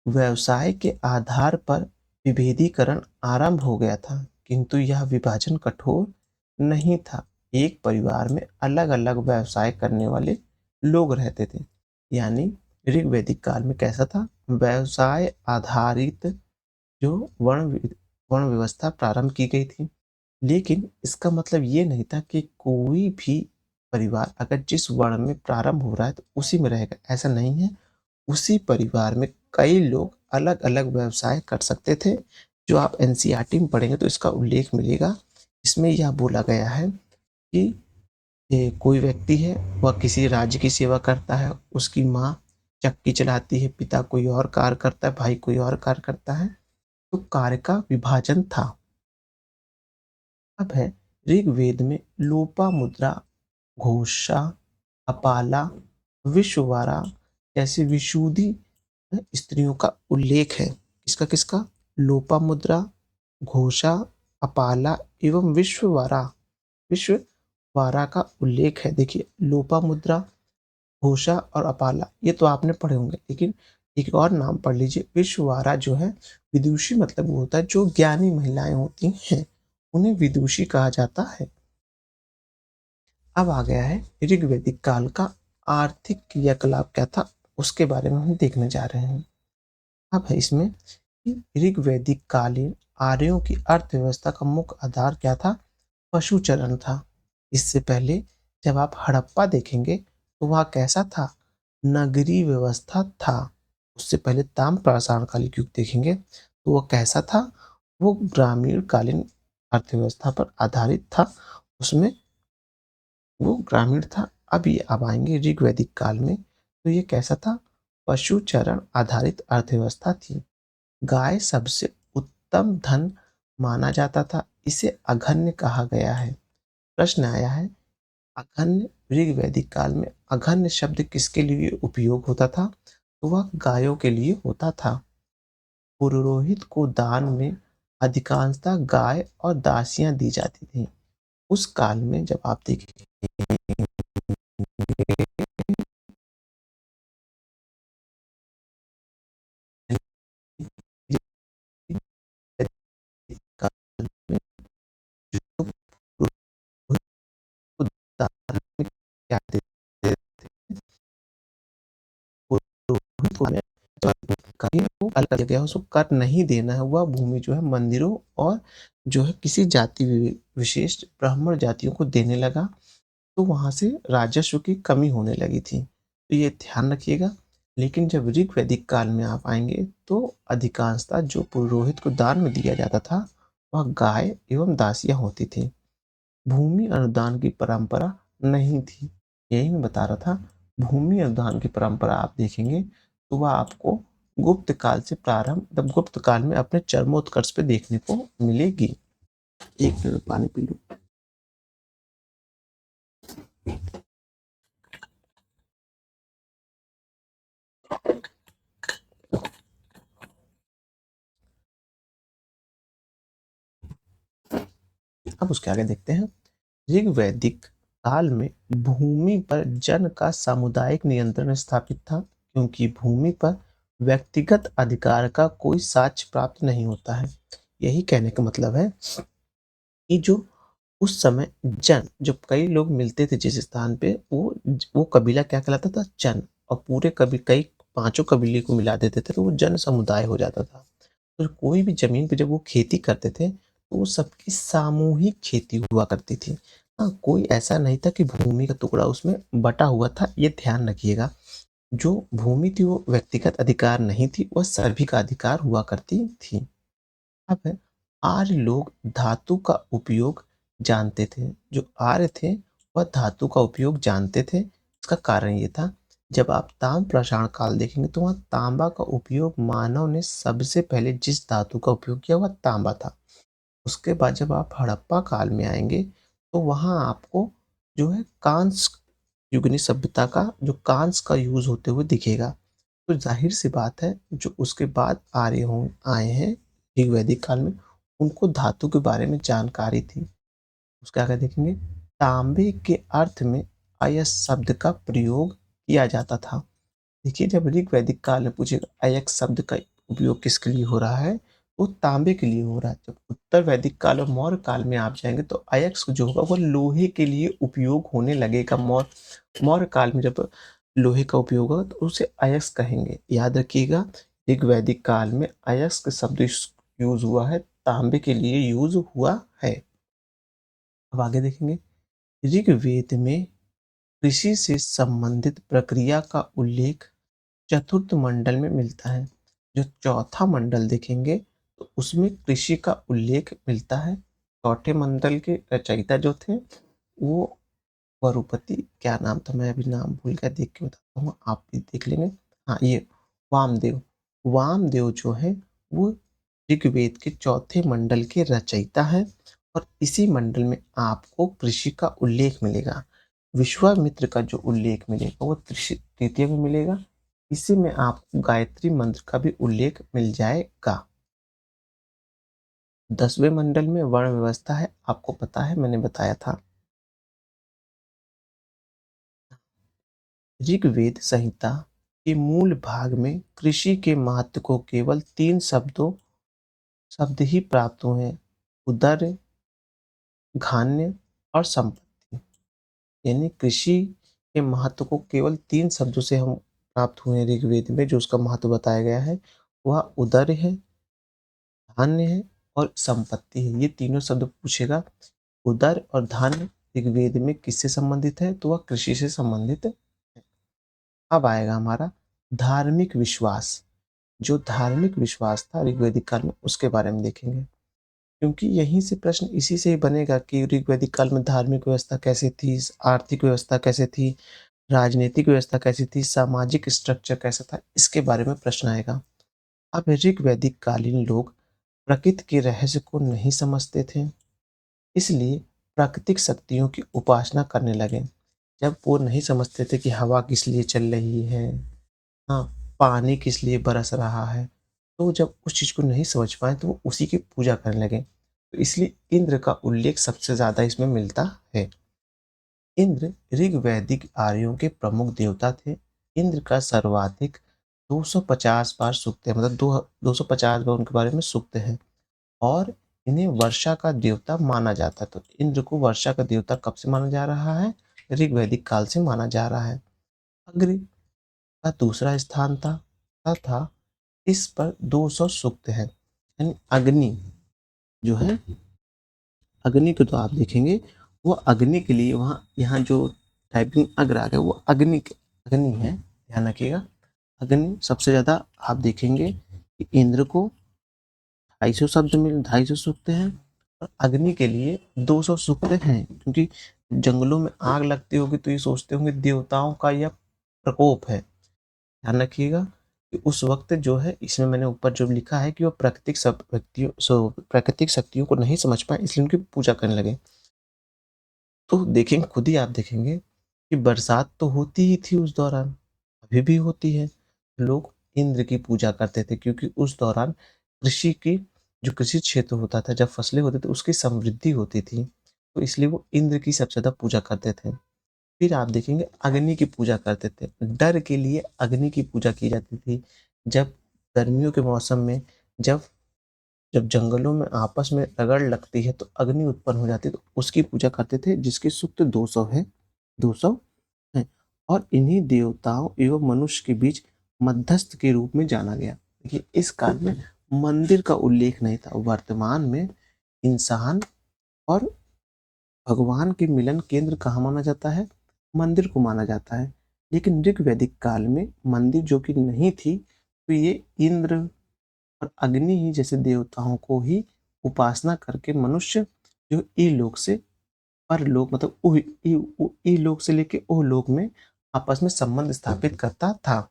व्यवसाय के आधार पर विभेदीकरण आरंभ हो गया था, किंतु यह विभाजन कठोर नहीं था। एक परिवार में अलग-अलग व्यवसाय करने वाले लोग रहते थे। यानी ऋग्वैदिक काल में कैसा था? व्यवसाय आधारित जो वर्ण व्यवस्था प्रारंभ की गई थी। लेकिन इसका मतलब ये नहीं था कि कोई भी परिवार अगर जिस वर्ण में प्रारंभ हो रहा है तो उसी में रहेगा, ऐसा नहीं है। उसी परिवार में कई लोग अलग-अलग व्यवसाय कर सकते थे। जो आप एनसीईआरटी में पढ़ेंगे तो इसका उल्लेख मिलेगा। इसमें यह बोला गया है कि कोई व्यक्ति है, वह किसी राज्य की सेवा करता है, उसकी माँ चक्की चलाती है, पिता कोई और कार्य करता है, भाई कोई और कार्य करता है, तो कार्य का विभाजन था। अब है ऋग्वेद में लोपामुद्रा, घोषा, अपाला, विश्ववारा जैसी विशुद्धि स्त्रियों का उल्लेख है। किसका किसका? लोपामुद्रा, घोषा, अपाला एवं विश्ववारा। विश्ववारा का उल्लेख है। देखिए लोपामुद्रा, घोषा और अपाला ये तो आपने पढ़े होंगे, लेकिन एक और नाम पढ़ लीजिए। विश्ववारा जो है, विदुषी मतलब वो होता है जो ज्ञानी महिलाएं होती हैं, उन्हें विदुषी कहा जाता है। अब आ गया है ऋग्वैदिक काल का आर्थिक क्रियाकलाप क्या था, उसके बारे में हम देखने जा रहे हैं। अब है इसमें कि ऋग्वैदिक कालीन आर्यों की अर्थव्यवस्था का मुख्य आधार क्या था? पशुचरण था। इससे पहले जब आप हड़प्पा देखेंगे तो वह कैसा था? नगरीय व्यवस्था था। उससे पहले ताम्र पाषाण कालिक युग देखेंगे तो वह कैसा था? वो ग्रामीण कालीन अर्थव्यवस्था पर आधारित था। उसमें वो ग्रामीण था। अब ये अब आएँगे ऋग्वैदिक काल में, तो ये कैसा था? पशुचरण आधारित अर्थव्यवस्था थी। गाय सबसे उत्तम धन माना जाता था। इसे अघन्य कहा गया है। प्रश्न आया है, अघन्य ऋग्वैदिक काल में अघन्य शब्द किसके लिए उपयोग होता था? तो वह गायों के लिए होता था। पुरोहित को दान में अधिकांशतः गाय और दासियाँ दी जाती थीं। उस काल में जब आप देखेंगे काल में जो पुरोहित को दान में क्या देते थे, पुरोहित को में कहीं वो अलग गया, उसको कर नहीं देना है। वह भूमि जो है मंदिरों और जो है किसी जाति विशेष ब्राह्मण जातियों को देने लगा, तो वहाँ से राजस्व की कमी होने लगी थी। तो ये ध्यान रखिएगा। लेकिन जब ऋग्वैदिक काल में आप आएँगे तो अधिकांशतः जो पुरोहित को दान में दिया जाता था, वह गाय एवं दासियाँ होती थीं। भूमि अनुदान की परंपरा नहीं थी। यही मैं बता रहा था, भूमि अनुदान की परंपरा आप देखेंगे तो वह आपको गुप्त काल से प्रारंभ, मतलब गुप्त काल में अपने चरमोत्कर्ष पे देखने को मिलेगी। एक मिनट पानी पी लूं। अब उसके आगे देखते हैं। ऋग्वैदिक काल में भूमि पर जन का सामुदायिक नियंत्रण स्थापित था, क्योंकि भूमि पर व्यक्तिगत अधिकार का कोई साक्ष्य प्राप्त नहीं होता है। यही कहने का मतलब है कि जो उस समय जन, जब कई लोग मिलते थे जिस स्थान पे, वो कबीला क्या कहलाता था? जन। और पूरे कभी कई पाँचों कबीले को मिला देते थे, तो वो जन समुदाय हो जाता था। तो कोई भी ज़मीन पे जब वो खेती करते थे, तो वो सबकी सामूहिक खेती हुआ करती थी। हाँ, कोई ऐसा नहीं था कि भूमि का टुकड़ा उसमें बँटा हुआ था, ये ध्यान रखिएगा। जो भूमि थी वो व्यक्तिगत अधिकार नहीं थी, वह सभी का अधिकार हुआ करती थी। अब आर्य लोग धातु का उपयोग जानते थे। जो आर्य थे, वह धातु का उपयोग जानते थे। इसका कारण ये था, जब आप ताम्र प्रसारण काल देखेंगे तो वहाँ तांबा का उपयोग मानव ने सबसे पहले जिस धातु का उपयोग किया वह तांबा था। उसके बाद जब आप हड़प्पा काल में आएँगे, तो वहाँ आपको जो है कांस्य युगीन सभ्यता का जो कांस्य का यूज़ होते हुए दिखेगा। तो ज़ाहिर-सी बात है, जो उसके बाद आर्य आए हैं ऋग वैदिक काल में, उनको धातु के बारे में जानकारी थी। उसके आगे देखेंगे, तांबे के अर्थ में अयस्क शब्द का प्रयोग किया जाता था। देखिए, जब ऋग वैदिक काल में पूछेगा अयस्क शब्द का उपयोग किसके लिए हो रहा है, वो तांबे के लिए हो रहा है। जब उत्तर वैदिक काल और मौर्य काल में आप जाएँगे तो अयस्क जो होगा वो लोहे के लिए उपयोग होने लगेगा। मौर्य काल में जब लोहे का उपयोग होगा तो उसे अयस्क कहेंगे। याद रखिएगा, ऋग वैदिक काल में अयस्क शब्द यूज़ हुआ है, तांबे के लिए यूज़ हुआ है। अब आगे देखेंगे, ऋग्वेद में कृषि से संबंधित प्रक्रिया का उल्लेख चतुर्थ मंडल में मिलता है। जो चौथा मंडल देखेंगे तो उसमें कृषि का उल्लेख मिलता है। चौथे मंडल के रचयिता जो थे वो वरुपति, क्या नाम था, मैं अभी नाम भूल गया, देख के बताता हूँ, आप भी देख लेंगे। हाँ, ये वामदेव। वामदेव जो है वो ऋग्वेद के चौथे मंडल के रचयिता हैं और इसी मंडल में आपको कृषि का उल्लेख मिलेगा। विश्वामित्र का जो उल्लेख मिलेगा वो तृतीय में मिलेगा। इसी में आपको गायत्री मंत्र का भी उल्लेख मिल जाएगा। 10वें मंडल में वर्ण व्यवस्था है, आपको पता है, मैंने बताया था। ऋग्वेद संहिता के मूल भाग में कृषि के महत्व को केवल 3 शब्द ही प्राप्त हुए हैं: उदर, धान्य और संपत्ति। यानी कृषि के महत्व को केवल 3 शब्दों से हम प्राप्त हुए हैं ऋग्वेद में, जो उसका महत्व बताया गया है। वह उदर है, धान्य है और संपत्ति है। ये तीनों शब्द पूछेगा। उदर और धान्य ऋग्वेद में किससे संबंधित है, तो वह कृषि से संबंधित है। अब आएगा हमारा धार्मिक विश्वास। जो धार्मिक विश्वास था ऋग्वैदिक काल में, उसके बारे में देखेंगे। क्योंकि यहीं से प्रश्न इसी से ही बनेगा कि ऋग्वैदिक काल में धार्मिक व्यवस्था कैसे थी, आर्थिक व्यवस्था कैसे थी, राजनीतिक व्यवस्था कैसी थी, सामाजिक स्ट्रक्चर कैसा था, इसके बारे में प्रश्न आएगा। अब ऋग्वैदिक कालीन लोग प्रकृति के रहस्य को नहीं समझते थे, इसलिए प्राकृतिक शक्तियों की उपासना करने लगे। जब वो नहीं समझते थे कि हवा किस लिए चल रही है, हाँ, पानी किस लिए बरस रहा है, तो जब उस चीज़ को नहीं समझ पाए तो वो उसी की पूजा करने लगे। तो इसलिए इंद्र का उल्लेख सबसे ज़्यादा इसमें मिलता है। इंद्र ऋग्वैदिक आर्यों के प्रमुख देवता थे। इंद्र का सर्वाधिक 250 बार सूक्त है, मतलब 250 बार उनके बारे में सूक्त है और इन्हें वर्षा का देवता माना जाता है। तो इंद्र को वर्षा का देवता कब से माना जा रहा है? ऋग्वैदिक काल से माना जा रहा है। अग्नि का दूसरा स्थान था तथा इस पर 200 सूक्त हैं। यानी अग्नि जो है, अग्नि को तो आप देखेंगे, वो अग्नि के लिए वहाँ यहाँ जो टाइपिंग अग्र आ गया वो अग्नि है, ध्यान रखिएगा। अग्नि सबसे ज़्यादा आप देखेंगे कि इंद्र को 250 सूक्त हैं और अग्नि के लिए 200 सूक्त हैं, क्योंकि जंगलों में आग लगती होगी तो ये सोचते होंगे देवताओं का यह प्रकोप है। ध्यान रखिएगा कि उस वक़्त जो है, इसमें मैंने ऊपर जो लिखा है कि वो प्राकृतिक शक्तियों को नहीं समझ पाए, इसलिए उनकी पूजा करने लगे। तो देखेंगे, खुद ही आप देखेंगे कि बरसात तो होती ही थी उस दौरान, अभी भी होती है। लोग इंद्र की पूजा करते थे क्योंकि उस दौरान कृषि की जो कृषि क्षेत्र होता था, जब फसलें होती थी उसकी समृद्धि होती थी, तो इसलिए वो इंद्र की सबसे ज़्यादा पूजा करते थे। फिर आप देखेंगे अग्नि की पूजा करते थे। डर के लिए अग्नि की पूजा की जाती थी। जब गर्मियों के मौसम में जब जब जंगलों में आपस में रगड़ लगती है तो अग्नि उत्पन्न हो जाती है, तो उसकी पूजा करते थे, जिसके सूक्त 200 हैं, 200 हैं। और इन्हीं देवताओं एवं मनुष्य के बीच मध्यस्थ के रूप में जाना गया। देखिए इस काल में मंदिर का उल्लेख नहीं था। वर्तमान में इंसान और भगवान के मिलन केंद्र कहाँ माना जाता है? मंदिर को माना जाता है। लेकिन ऋग वैदिक काल में मंदिर जो कि नहीं थी, तो ये इंद्र और अग्नि ही जैसे देवताओं को ही उपासना करके मनुष्य जो इलोक से परलोक मतलब इलोक से लेके ओहलोक में आपस में संबंध स्थापित करता था।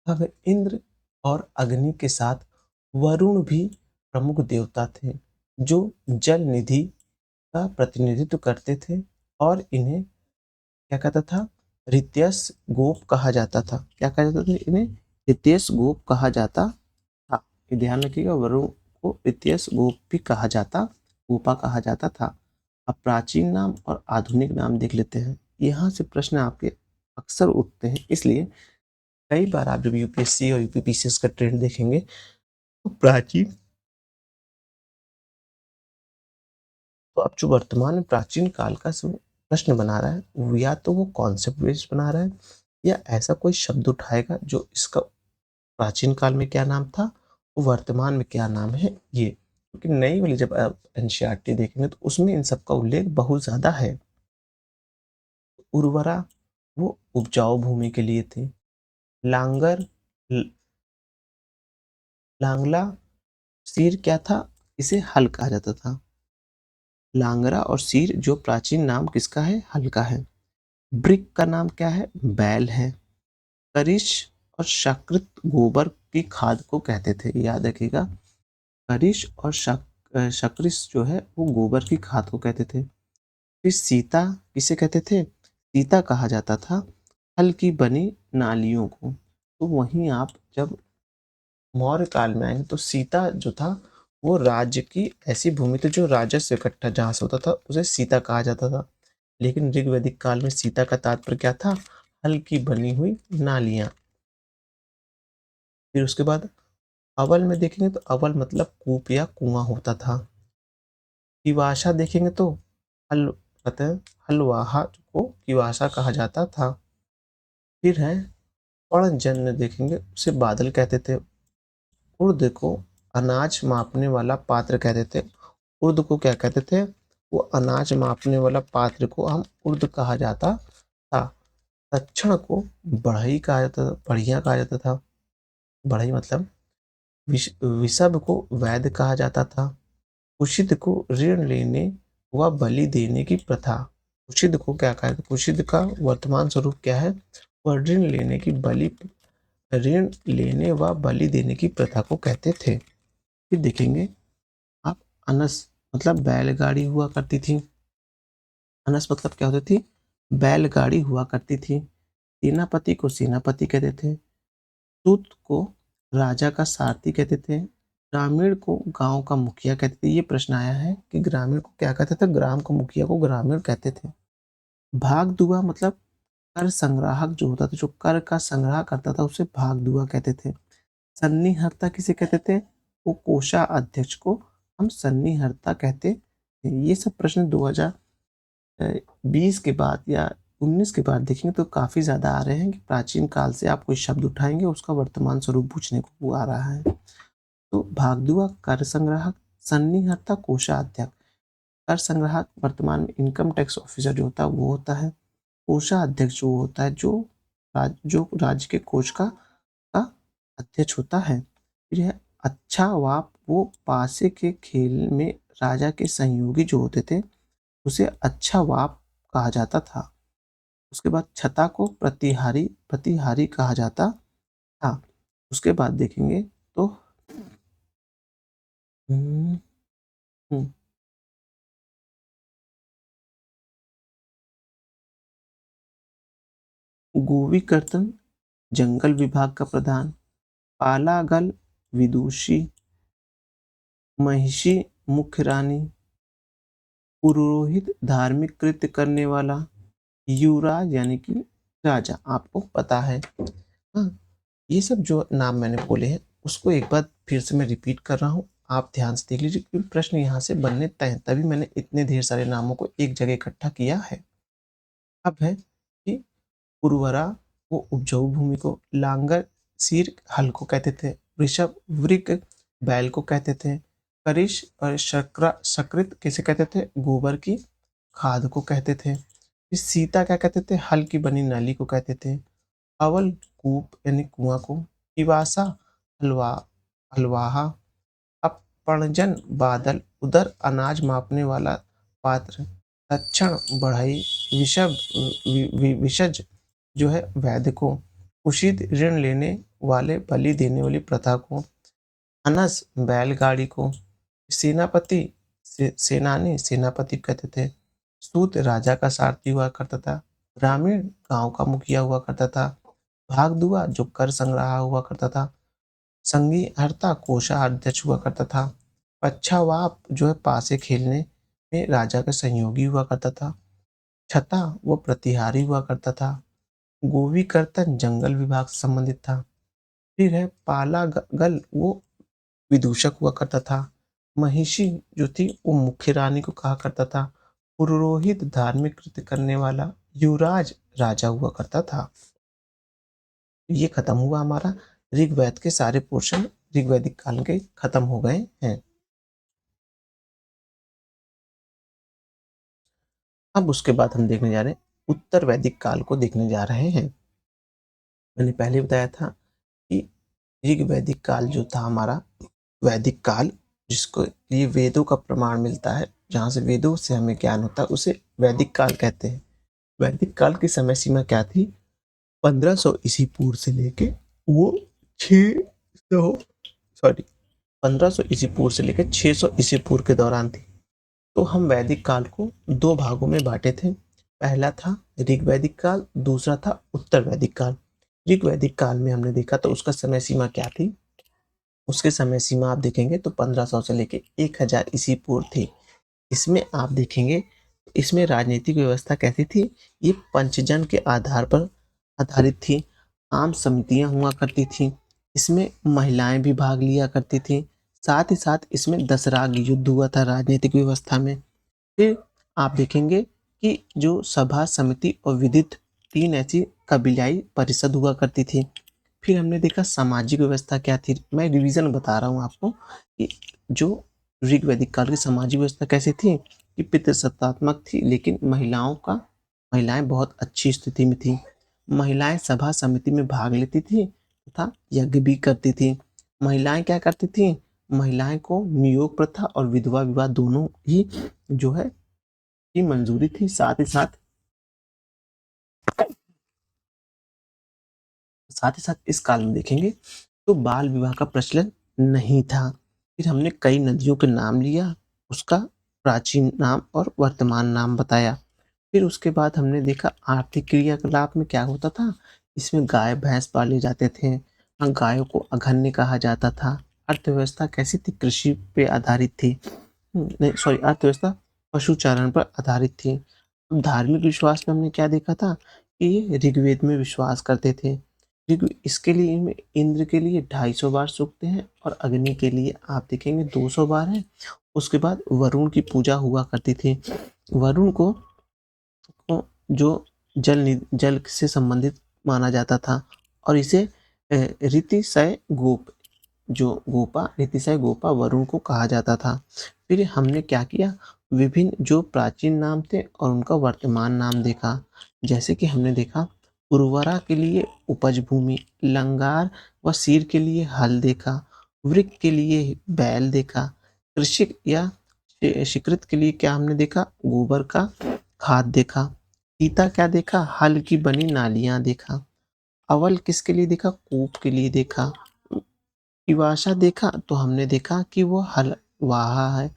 अब इंद्र और अग्नि के साथ वरुण भी प्रमुख देवता थे, जो जल निधि का प्रतिनिधित्व करते थे और इन्हें क्या कहता था? रित्यस गोप कहा जाता था। क्या कहा जाता था इन्हें? रित्यस गोप कहा जाता था। ये ध्यान रखिएगा, वरुण को रित्यस गोप भी कहा जाता, गोपा कहा जाता था। अब प्राचीन नाम और आधुनिक नाम देख लेते हैं। यहाँ से प्रश्न आपके अक्सर उठते हैं, इसलिए कई बार आप जब यूपीएससी और यूपीपीसीएस का ट्रेंड देखेंगे तो प्राचीन, तो अब जो वर्तमान में प्राचीन काल का प्रश्न बना रहा है वो या तो वो कॉन्सेप्ट बेस्ड बना रहा है या ऐसा कोई शब्द उठाएगा जो इसका प्राचीन काल में क्या नाम था, वो वर्तमान में क्या नाम है ये। क्योंकि नई वाली जब आप एनसीईआरटी देखेंगे तो उसमें इन सब का उल्लेख बहुत ज्यादा है। उर्वरा वो उपजाऊ भूमि के लिए थे। लांगर ल- लांगला सीर क्या था? इसे हल कहा जाता था। लांगरा और सीर जो प्राचीन नाम किसका है? हल का है। ब्रिक का नाम क्या है? बैल है। करिश और शकृत गोबर की खाद को कहते थे, याद रखिएगा। करिश और शक्रिस जो है वो गोबर की खाद को कहते थे। फिर सीता किसे कहते थे? सीता कहा जाता था हल की बनी नालियों को। तो वहीं आप जब मौर्य काल में आएंगे तो सीता जो था वो राज्य की ऐसी भूमि थी जो राजस्व इकट्ठा जहाँ से होता था उसे सीता कहा जाता था। लेकिन ऋग्वैदिक काल में सीता का तात्पर्य क्या था? हल की बनी हुई नालियां। फिर उसके बाद अवल में देखेंगे तो अवल मतलब कूप या कुआं होता था। किवाशा देखेंगे तो हल मतलब हलवाहा को किवाशा कहा जाता था। फिर है पणजन्य, देखेंगे उसे बादल कहते थे। उर्द को अनाज मापने वाला पात्र कहते थे। उर्द को क्या कहते थे? वो अनाज मापने वाला पात्र को हम उर्द कहा जाता था। तक्षण को बढ़ई कहा जाता था, बढ़िया कहा जाता था। बढ़ई मतलब विषभ को वैध कहा जाता था। कुशिद को ऋण लेने व बलि देने की प्रथा। कुशिद को क्या कहा? कुशिद का वर्तमान स्वरूप क्या है? वह ऋण लेने व बलि देने की प्रथा को कहते थे। फिर देखेंगे आप अनस मतलब बैलगाड़ी हुआ करती थी। अनस मतलब क्या होती थी? बैलगाड़ी हुआ करती थी। सेनापति को सेनापति कहते थे। दूत को राजा का सारथी कहते थे। ग्रामीण को गांव का मुखिया कहते थे। ये प्रश्न आया है कि ग्रामीण को क्या कहते थे? ग्राम को मुखिया को ग्रामीण कहते थे। भाग दुआ मतलब कर संग्राहक जो होता था, जो कर का संग्रह करता था उसे भाग दुआ कहते थे। सन्निहर्ता किसे कहते थे? वो कोषा अध्यक्ष को हम सन्निहर्ता कहते थे। ये सब प्रश्न 2020 के बाद या 19 के बाद देखेंगे तो काफी ज्यादा आ रहे हैं कि प्राचीन काल से आप कोई शब्द उठाएंगे उसका वर्तमान स्वरूप पूछने को वो आ रहा है। तो भागदुआ कर संग्राहक, सन्निहर्ता कोषाध्यक्ष। कर संग्राहक वर्तमान में इनकम टैक्स ऑफिसर जो होता है वो होता है। कोषाध्यक्ष जो होता है जो राज्य के कोष का अध्यक्ष होता है। फिर है अच्छा वाप, वो पासे के खेल में राजा के सहयोगी जो होते थे उसे अच्छा वाप कहा जाता था। उसके बाद छता को प्रतिहारी प्रतिहारी कहा जाता था। उसके बाद देखेंगे तो हम्म, हम्म, गोविकर्तन जंगल विभाग का प्रधान। पालागल विदुषी। महिषी मुख्य रानी। पुरोहित धार्मिक कृत्य करने वाला। युवराज यानी कि राजा, आपको पता है। हाँ, ये सब जो नाम मैंने बोले हैं उसको एक बार फिर से मैं रिपीट कर रहा हूँ, आप ध्यान से देख लीजिए क्योंकि प्रश्न यहाँ से बनने तय हैं, तभी मैंने इतने ढेर सारे नामों को एक जगह इकट्ठा किया है। अब है कि उर्वरा वो उपजाऊ भूमि को, लांगर सिर हल को कहते थे, वृषभ वृक बैल को कहते थे, करिश और शक्रा सकृत किसे कहते थे, गोबर की खाद को कहते थे। फिर सीता क्या कहते थे, हल की बनी नाली को कहते थे। अवल कूप यानी कुआं को, पिवासा हलवा हलवाहा, अपणजन बादल, उदर अनाज मापने वाला पात्र, तक्षण बढ़ई, विषज जो है वैद्य को, उचित ऋण लेने वाले बलि देने वाली प्रथा को, अनस बैलगाड़ी को, सेनापति सेनानी सेनापति कहते थे, सूत राजा का सारथी हुआ करता था, ग्रामीण गांव का मुखिया हुआ करता था, भागदुआ जो कर संग्रह हुआ करता था, संगी हर्ता कोषाध्यक्ष हुआ करता था, पच्छावाप जो है पासे खेलने में राजा का सहयोगी हुआ करता था, छता वो प्रतिहारी हुआ करता था, गोवी कर्तन जंगल विभाग से संबंधित था। फिर है पाला गल वो विदूषक हुआ करता था, महिषी जो थी वो मुख्य रानी को कहा करता था, पुरोहित धार्मिक कृत्य करने वाला, युवराज राजा हुआ करता था। ये खत्म हुआ हमारा ऋग्वेद के सारे पोर्शन ऋग्वैदिक काल के खत्म हो गए हैं। अब उसके बाद हम देखने जा रहे हैं उत्तर वैदिक काल को देखने जा रहे हैं। मैंने पहले बताया था कि ऋग्वैदिक काल जो था हमारा वैदिक काल, जिसको लिए वेदों का प्रमाण मिलता है, जहाँ से वेदों से हमें ज्ञान होता है, उसे वैदिक काल कहते हैं। वैदिक काल की समय सीमा क्या थी, 1500 ईसी पूर्व से लेके वो 600 सॉरी 1500 ईसी पूर्व से लेकर 600 ईसी पूर्व के दौरान थी। तो हम वैदिक काल को दो भागों में बांटे थे। पहला था ऋग्वैदिक काल, दूसरा था उत्तर वैदिक काल। ऋग्वैदिक काल में हमने देखा तो उसका समय सीमा क्या थी, उसके समय सीमा आप देखेंगे तो 1500 से लेके 1000 ईसी पूर्व थी। इसमें आप देखेंगे इसमें राजनीतिक व्यवस्था कैसी थी, ये पंचजन के आधार पर आधारित थी। आम समितियां हुआ करती थी, इसमें महिलाएं भी भाग लिया करती थी। साथ ही साथ इसमें दसराग युद्ध हुआ था राजनीतिक व्यवस्था में। फिर आप देखेंगे कि जो सभा समिति और विदित तीन ऐसी कबीलाई परिषद हुआ करती थी। फिर हमने देखा सामाजिक व्यवस्था क्या थी, मैं रिवीजन बता रहा हूँ आपको कि जो ऋग्वैदिक काल की सामाजिक व्यवस्था कैसी थी कि पितृसत्तात्मक थी, लेकिन महिलाएं बहुत अच्छी स्थिति में थी। महिलाएं सभा समिति में भाग लेती थी तथा यज्ञ भी करती थी। महिलाएं क्या करती थी, महिलाएं को नियोग प्रथा और विधवा विवाह दोनों ही जो है की मंजूरी थी। साथ ही साथ इस काल में देखेंगे तो बाल विवाह का प्रचलन नहीं था। फिर हमने कई नदियों के नाम लिया, उसका प्राचीन नाम और वर्तमान नाम बताया। फिर उसके बाद हमने देखा आर्थिक क्रियाकलाप में क्या होता था, इसमें गाय भैंस पाले जाते थे, गायों को अघन्य कहा जाता था। अर्थव्यवस्था कैसी थी, कृषि पे आधारित थी। नहीं सॉरी, अर्थव्यवस्था पशुचारण पर आधारित थी। धार्मिक विश्वास में हमने क्या देखा था कि ये ऋग्वेद में विश्वास करते थे। इसके लिए इनमें इंद्र के लिए 250 बार सूक्त हैं और अग्नि के लिए आप देखेंगे 200 बार है। उसके बाद वरुण की पूजा हुआ करती थी। वरुण को जो जल से संबंधित माना जाता था और इसे ऋतिशय गोप जो गोपा ऋतिशय गोपा वरुण को कहा जाता था। फिर हमने क्या किया, विभिन्न जो प्राचीन नाम थे और उनका वर्तमान नाम देखा। जैसे कि हमने देखा उर्वरा के लिए उपज भूमि, लंगार व सीर के लिए हल देखा, वृक के लिए बैल देखा, कृषि या शिकृत के लिए क्या हमने देखा, गोबर का खाद देखा। सीता क्या देखा, हल की बनी नालियां देखा। अवल किसके लिए देखा, कूप के लिए देखा। विभाषा देखा तो हमने देखा कि वो हल वाहा है।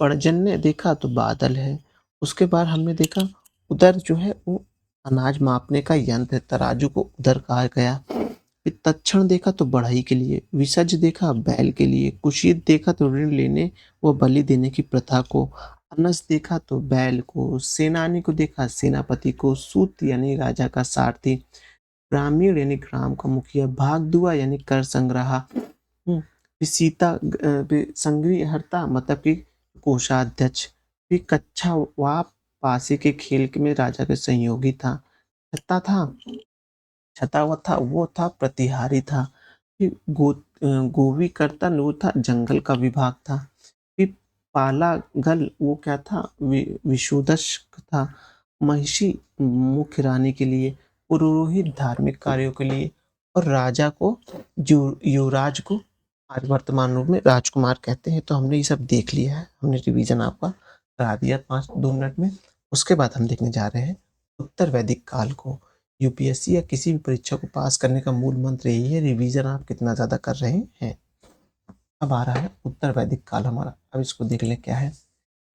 पर्जन्य देखा तो बादल है। उसके बाद हमने देखा उदर जो है वो अनाज मापने का यंत्र है, तराजू को उदर कहा गया। फिर तक्षण देखा तो बढ़ई के लिए, विसर्ज देखा बैल के लिए, कुशीत देखा तो ऋण लेने व बलि देने की प्रथा को, अनस देखा तो बैल को, सेनानी को देखा सेनापति को, सूत यानी राजा का सारथी, ग्रामीण यानी ग्राम का मुखिया, भागदुआ यानी कर संग्रह, फिर सीता संग्रहर्ता मतलब कि कोषाध्यक्ष, फिर कच्छा वाप पासे के खेल में राजा के सहयोगी था। छत्ता था, छता हुआ था, वो था प्रतिहारी था। फिर गोवी कर्तन वो था, जंगल का विभाग था। फिर पालागल वो क्या था, विशुदस्क था। महिषी मुख्य रानी के लिए, पुरोहित धार्मिक कार्यों के लिए, और राजा को युवराज को आज वर्तमान रूप में राजकुमार कहते हैं। तो हमने ये सब देख लिया है, हमने रिवीजन आपका करा दिया 5-2 मिनट में। उसके बाद हम देखने जा रहे हैं उत्तर वैदिक काल को। यूपीएससी या किसी भी परीक्षा को पास करने का मूल मंत्र यही है, रिवीजन आप कितना ज़्यादा कर रहे हैं। अब आ रहा है उत्तर वैदिक काल हमारा। अब इसको देख लें क्या है।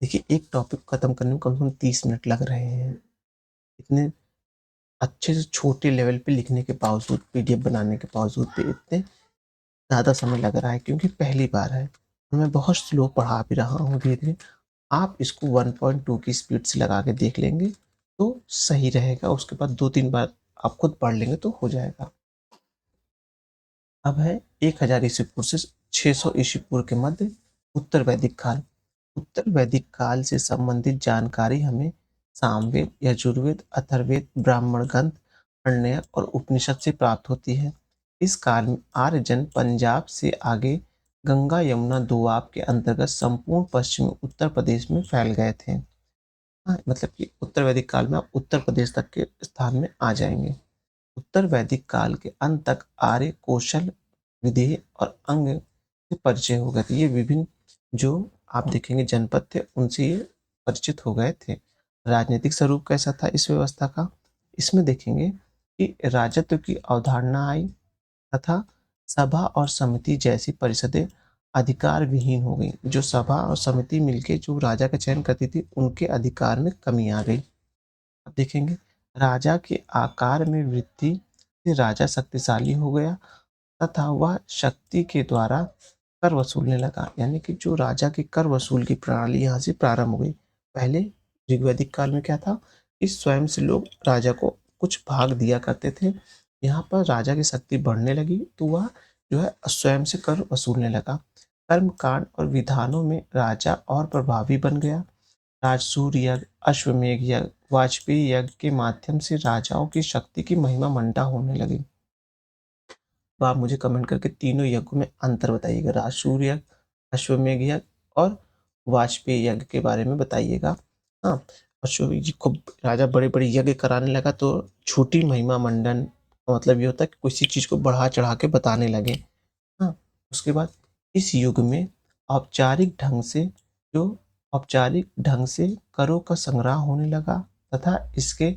देखिए, एक टॉपिक खत्म करने में कम से कम 30 मिनट लग रहे हैं। इतने अच्छे से छोटे लेवल पे लिखने के बावजूद, पीडीएफ बनाने के बावजूद भी इतने ज़्यादा समय लग रहा है, क्योंकि पहली बार है। मैं बहुत स्लो पढ़ा भी रहा हूँ धीरे धीरे। आप इसको 1.2 की स्पीड से लगा के देख लेंगे तो सही रहेगा। उसके बाद 2-3 बार आप खुद पढ़ लेंगे तो हो जाएगा। अब है 1000 ईस्वी पूर्व से 600 ईस्वी पूर्व के मध्य उत्तर वैदिक काल। उत्तर वैदिक काल से संबंधित जानकारी हमें सामवेद, यजुर्वेद, अथर्ववेद, ब्राह्मण ग्रंथ, अरण्यक और उपनिषद से प्राप्त होती है। इस काल में आर्यजन पंजाब से आगे गंगा यमुना दोआब के अंतर्गत संपूर्ण पश्चिमी उत्तर प्रदेश में फैल गए थे। हाँ, मतलब कि उत्तर वैदिक काल में आप उत्तर प्रदेश तक के स्थान में आ जाएंगे। उत्तर वैदिक काल के अंत तक आर्य कौशल, विदेह और अंग से परिचय हो गए थे। ये विभिन्न जो आप देखेंगे जनपद थे, उनसे ये परिचित हो गए थे। राजनीतिक स्वरूप कैसा था इस व्यवस्था का, इसमें देखेंगे कि राजत्व की अवधारणा आई तथा सभा और समिति जैसी परिषदें अधिकार विहीन हो गई। जो सभा और समिति मिलके जो राजा का चयन करती थी, उनके अधिकार में कमी आ गई। अब देखेंगे राजा के आकार में वृद्धि से राजा शक्तिशाली हो गया तथा वह शक्ति के द्वारा कर वसूलने लगा। यानी कि जो राजा की कर वसूल की प्रणाली यहाँ से प्रारंभ हो गई। पहले ऋग्वैदिक काल में क्या था कि स्वयं से लोग राजा को कुछ भाग दिया करते थे। यहाँ पर राजा की शक्ति बढ़ने लगी तो वह जो है स्वयं से कर वसूलने लगा। कर्म कांड और विधानों में राजा और प्रभावी बन गया। राजसूय यज्ञ, अश्वमेध यज्ञ, वाजपेयी यज्ञ के माध्यम से राजाओं की शक्ति की महिमा मंडा होने लगी। तो आप मुझे कमेंट करके तीनों यज्ञों में अंतर बताइएगा, राजसूय यज्ञ, अश्वमेध यज्ञ और वाजपेयी यज्ञ के बारे में बताइएगा। हाँ, अश्वमेध जी को राजा बड़े बड़े यज्ञ कराने लगा तो छोटी महिमा मंडन का मतलब ये होता है कि किसी चीज़ को बढ़ा चढ़ा के बताने लगे। हाँ, उसके बाद इस युग में औपचारिक ढंग से जो औपचारिक ढंग से करों का संग्रह होने लगा तथा इसके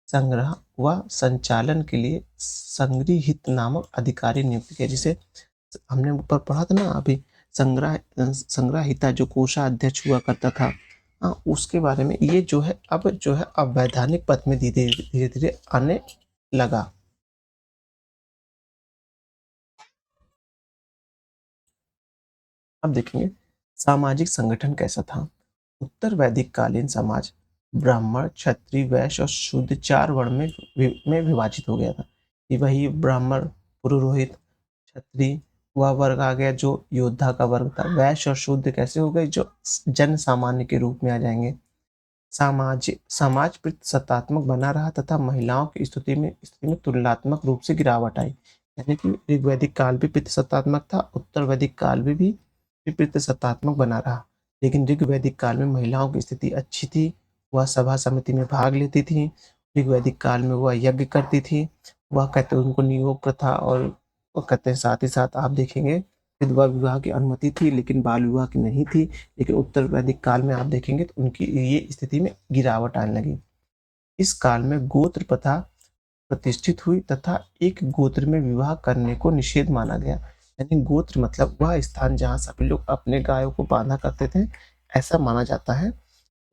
संग्रह व संचालन के लिए संग्रहित नामक अधिकारी नियुक्त किया। जिसे हमने ऊपर पढ़ा था ना अभी, संग्रहिता जो कोषाध्यक्ष हुआ करता था। हाँ, उसके बारे में ये जो है अब अवैधानिक पद में धीरे धीरे धीरे आने लगा। अब देखेंगे सामाजिक संगठन कैसा था। उत्तर वैदिक कालीन समाज ब्राह्मण, क्षत्रिय, वैश्य और शूद्र 4 वर्ण में विभाजित हो गया था। ये वही ब्राह्मण, पुरोहित, क्षत्रिय वह वर्ग आ गया जो योद्धा का वर्ग था। वैश्य और शूद्र कैसे हो गए, जो जन सामान्य के रूप में आ जाएंगे। समाज सत्तात्मक बना रहा तथा महिलाओं की स्थिति में तुलनात्मक रूप से गिरावट आई। यानी कि ऋग्वैदिक काल भी सत्तात्मक था, उत्तर वैदिक काल में भी विपरीत सत्तात्मक बना रहा। लेकिन ऋग्वैदिक काल में महिलाओं की स्थिति अच्छी थी, वह सभा समिति में भाग लेती थी। ऋग्वैदिक काल में वह यज्ञ करती थी। वह कहते हैं उनको नियोग प्रथा और वो कहते हैं साथ ही साथ आप देखेंगे विधवा विवाह की अनुमति थी लेकिन बाल विवाह की नहीं थी। लेकिन उत्तर वैदिक काल में आप देखेंगे तो उनकी ये स्थिति में गिरावट आने लगी। इस काल में गोत्र प्रथा प्रतिष्ठित हुई तथा एक गोत्र में विवाह करने को निषेध माना गया। यानी गोत्र मतलब वह स्थान जहाँ सभी लोग अपने गायों को बांधा करते थे, ऐसा माना जाता है।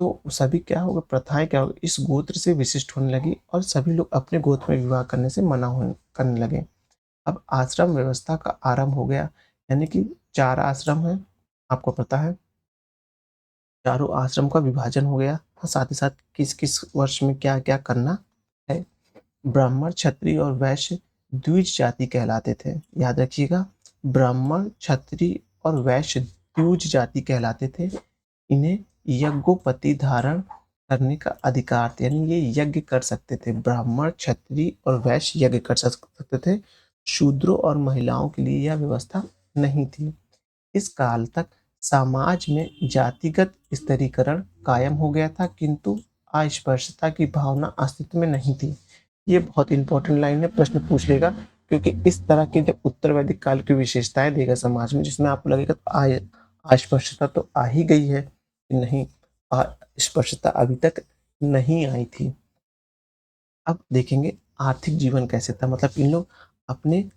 तो सभी क्या होगा, प्रथाएं क्या होगी, इस गोत्र से विशिष्ट होने लगी और सभी लोग अपने गोत्र में विवाह करने से मना होने करने लगे। अब आश्रम व्यवस्था का आरंभ हो गया। यानी कि 4 आश्रम हैं, आपको पता है। चारों आश्रम का विभाजन हो गया। साथ ही साथ किस-किस वर्ष में क्या-क्या करना है। ब्राह्मण, क्षत्रिय और वैश्य द्विज जाति कहलाते थे। याद रखिएगा, ब्राह्मण, क्षत्रिय और वैश्य द्विज जाति कहलाते थे। इन्हें यज्ञोपवीत धारण करने का अधिकार था, यानी ये यज्ञ कर सकते थे। ब्राह्मण, क्षत्रिय और वैश्य यज्ञ कर सकते थे। शूद्रों और महिलाओं के लिए यह व्यवस्था नहीं थी। इस काल तक समाज में जातिगत स्तरीकरण कायम हो गया था, किंतु अस्पृश्यता की भावना अस्तित्व में नहीं थी। ये बहुत इंपॉर्टेंट लाइन है, प्रश्न पूछ लेगा, क्योंकि इस तरह के जब उत्तर वैदिक काल की विशेषताएं देगा समाज में, जिसमें आपको लगेगा तो अस्पृश्यता तो आ ही गई है कि नहीं, अस्पृश्यता अभी तक नहीं आई थी। अब देखेंगे आर्थिक जीवन कैसे था, मतलब इन लोग अपने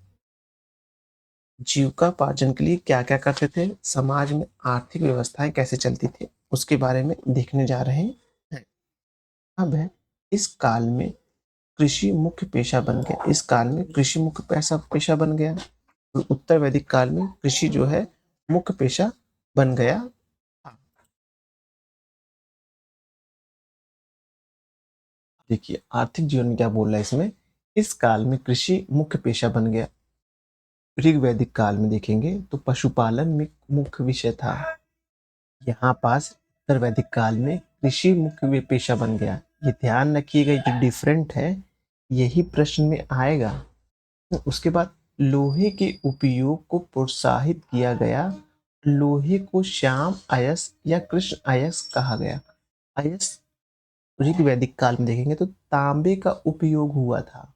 जीविकोपार्जन के लिए क्या-क्या करते थे, समाज में आर्थिक व्यवस्थाएँ कैसे चलती थी, उसके बारे में देखने जा रहे हैं। अब है इस काल में कृषि मुख्य पेशा बन गया। इस काल में कृषि मुख्य पेशा बन गया। और उत्तर वैदिक काल में कृषि जो है मुख्य पेशा बन गया था। देखिए आर्थिक जीवन में क्या बोल रहा है इसमें, इस काल में कृषि मुख्य पेशा बन गया। ऋग वैदिक काल में देखेंगे तो पशुपालन में मुख्य विषय था। यहाँ पास उत्तर वैदिक काल में कृषि मुख्य पेशा बन गया। ये ध्यान रखिएगा, ये डिफरेंट है, यही प्रश्न में आएगा। उसके बाद लोहे के उपयोग को प्रोत्साहित किया गया। लोहे को श्याम अयस या कृष्ण अयस कहा गया। अयस ऋग वैदिक काल में देखेंगे तो तांबे का उपयोग हुआ था।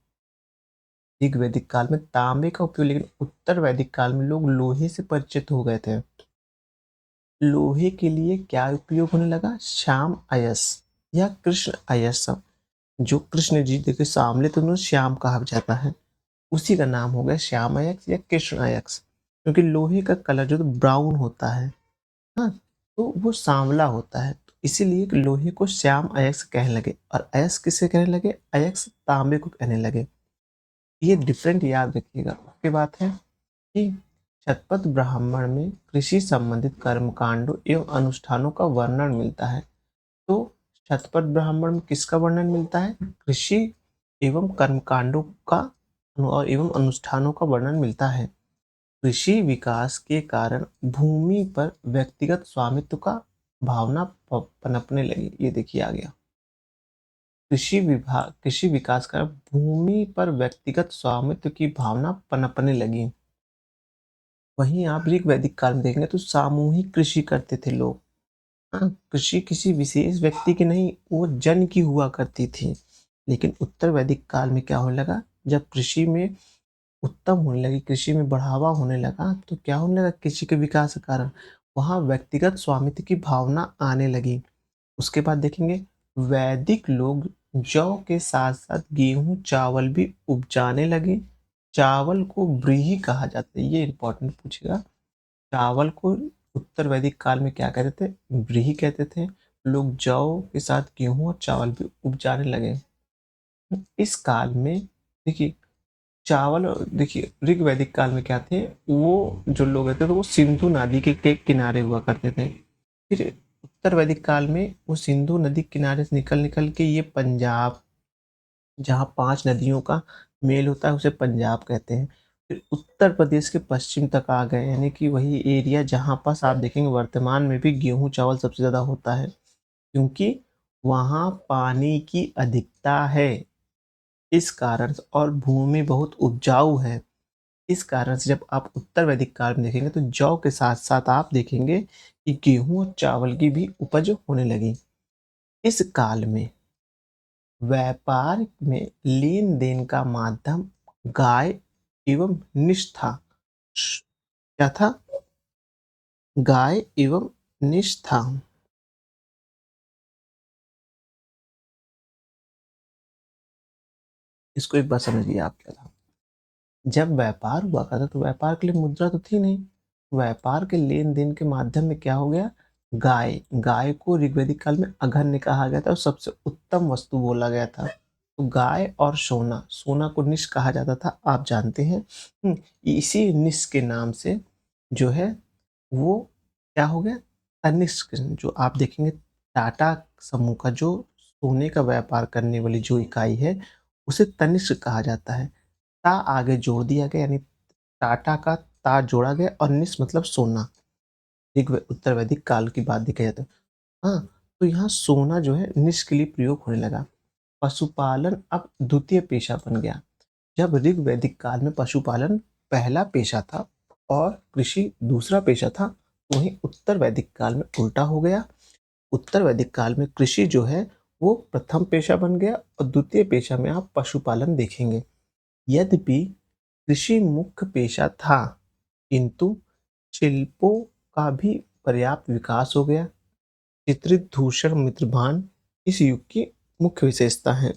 ऋग वैदिक काल में तांबे का उपयोग, लेकिन उत्तर वैदिक काल में लोग लोहे से परिचित हो गए थे। लोहे के लिए क्या उपयोग होने लगा, श्याम अयस या कृष्ण अयस। जो कृष्ण जी देखिए सामने तो उन्हें श्याम कहा जाता है, उसी का नाम हो गया श्याम अयस्क या कृष्ण अयस्क, क्योंकि लोहे का कलर जो ब्राउन होता है, हाँ, तो वो सांवला होता है, तो इसीलिए लोहे को श्याम अयस्क कहने लगे। और अयस्क किसे कहने लगे, अयस्क तांबे को कहने लगे। ये डिफरेंट याद रखिएगा। उसके बाद है कि शतपथ ब्राह्मण में कृषि संबंधित कर्मकांडों एवं अनुष्ठानों का वर्णन मिलता है। तो शतपथ ब्राह्मण में किसका वर्णन मिलता है, कृषि एवं कर्मकांडों का और एवं अनुष्ठानों का वर्णन मिलता है। कृषि विकास के कारण भूमि पर व्यक्तिगत स्वामित्व का भावना पनपने लगी। ये देखिए आ गया, कृषि विकास का भूमि पर व्यक्तिगत स्वामित्व की भावना पनपने लगी। वहीं आप ऋग वैदिक काल में देखेंगे तो सामूहिक कृषि करते थे लोग। हाँ, कृषि किसी विशेष व्यक्ति की नहीं, वो जन की हुआ करती थी। लेकिन उत्तर वैदिक काल में क्या होने लगा, जब कृषि में उत्तम होने लगी, कृषि में बढ़ावा होने लगा, तो क्या होने लगा, कृषि के विकास के कारण वहाँ व्यक्तिगत स्वामित्व की भावना आने लगी। उसके बाद देखेंगे वैदिक लोग जौ के साथ साथ गेहूं चावल भी उपजाने लगे। चावल को व्रीहि कहा जाता है, ये इंपॉर्टेंट पूछेगा। चावल को उत्तर वैदिक काल में क्या कहते थे, व्रीहि कहते थे। लोग जौ के साथ गेहूं और चावल भी उपजाने लगे। इस काल में देखिए चावल, देखिए ऋग वैदिक काल में क्या थे, वो जो लोग रहते थे वो सिंधु नदी के किनारे हुआ करते थे। फिर उत्तर वैदिक काल में वो सिंधु नदी किनारे से निकल निकल के ये पंजाब, जहाँ 5 नदियों का मेल होता है उसे पंजाब कहते हैं। फिर उत्तर प्रदेश के पश्चिम तक आ गए, यानी कि वही एरिया जहाँ पास आप देखेंगे वर्तमान में भी गेहूँ चावल सबसे ज़्यादा होता है, क्योंकि वहाँ पानी की अधिकता है। इस कारण से और भूमि बहुत उपजाऊ है। इस कारण से जब आप उत्तर वैदिक काल में देखेंगे तो जौ के साथ-साथ आप देखेंगे कि गेहूँ और चावल की भी उपज होने लगी। इस काल में व्यापार में लेन-देन का माध्यम गाय एवं निष था। क्या था? गाय एवं निष था। इसको एक बार समझिए आप क्या था। जब व्यापार हुआ करता तो व्यापार के लिए मुद्रा तो थी नहीं। व्यापार के लेन-देन के माध्यम में क्या हो गया? गाय, गाय को ऋग्वैदिक काल में अघन्य कहा गया था और सबसे उत्तम वस्तु बोला गया था। तो गाय और सोना, सोना को निष कहा जाता था, आप जानते हैं। इसी निष के नाम से जो है वो क्या हो गया? तनिष्क, जो आप देखेंगे टाटा समूह का जो सोने का व्यापार करने वाली जो इकाई है, उसे तनिष्क कहा जाता है। ता आगे जोड़ दिया गया, यानी टाटा का ता जोड़ा गया और निस मतलब सोना। उत्तर वैदिक काल की बात देखा जाए तो। हाँ, तो यहाँ सोना जो है निश के लिए प्रयोग होने लगा। पशुपालन अब द्वितीय पेशा बन गया। जब ऋग वैदिक काल में पशुपालन पहला पेशा था और कृषि दूसरा पेशा था, वहीं उत्तर वैदिक काल में उल्टा हो गया। उत्तर वैदिक काल में कृषि जो है वो प्रथम पेशा बन गया और द्वितीय पेशा में आप पशुपालन देखेंगे। यद्यपि कृषि मुख्य पेशा था, किंतु शिल्पों का भी पर्याप्त विकास हो गया। चित्रित धूषण मित्रभान इस युग की मुख्य विशेषता है।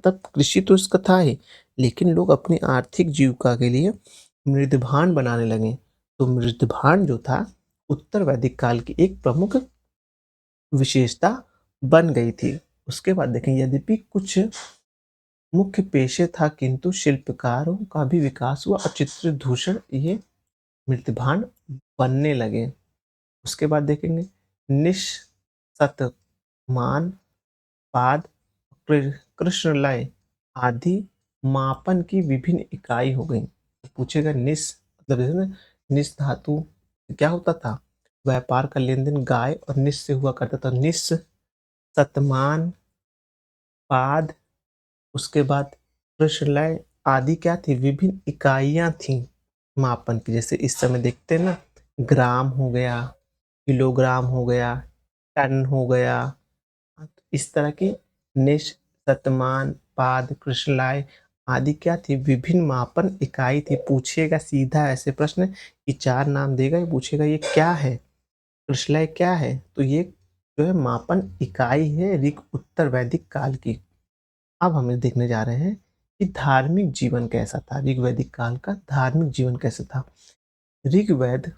तब कृषि तो इसका था ही, लेकिन लोग अपनी आर्थिक जीविका के लिए मृदभांड बनाने लगे। तो मृदभांड जो था उत्तर वैदिक काल की एक प्रमुख विशेषता बन गई थी। उसके बाद देखें, यद्यपि कुछ मुख्य पेशे था, किंतु शिल्पकारों का भी विकास हुआ और चित्रभूषण ये मृदभांड बनने लगे। उसके बाद देखेंगे निशतमान, पाद, कृष्णलय आदि मापन की विभिन्न इकाई हो गई। तो पूछेगा निस मतलब जैसे ना, निस धातु क्या होता था, व्यापार का लेन देन गाय और निस से हुआ करता था। निस, शतमान, पाद, उसके बाद कृष्णलय आदि क्या थी, विभिन्न इकाइयां थी मापन की। जैसे इस समय देखते हैं ना, ग्राम हो गया, किलोग्राम हो गया, टन हो गया। इस तरह की निश, शतमान, पाद, कृष्णलाय आदि क्या थी, विभिन्न मापन इकाई थी। पूछेगा सीधा ऐसे प्रश्न कि चार नाम देगा, ये पूछेगा ये क्या है, कृष्णलाय क्या है, तो ये जो है मापन इकाई है ऋग उत्तर वैदिक काल की। अब हम देखने जा रहे हैं कि धार्मिक जीवन कैसा था, ऋग वैदिक काल का धार्मिक जीवन कैसा था। ऋग्वेद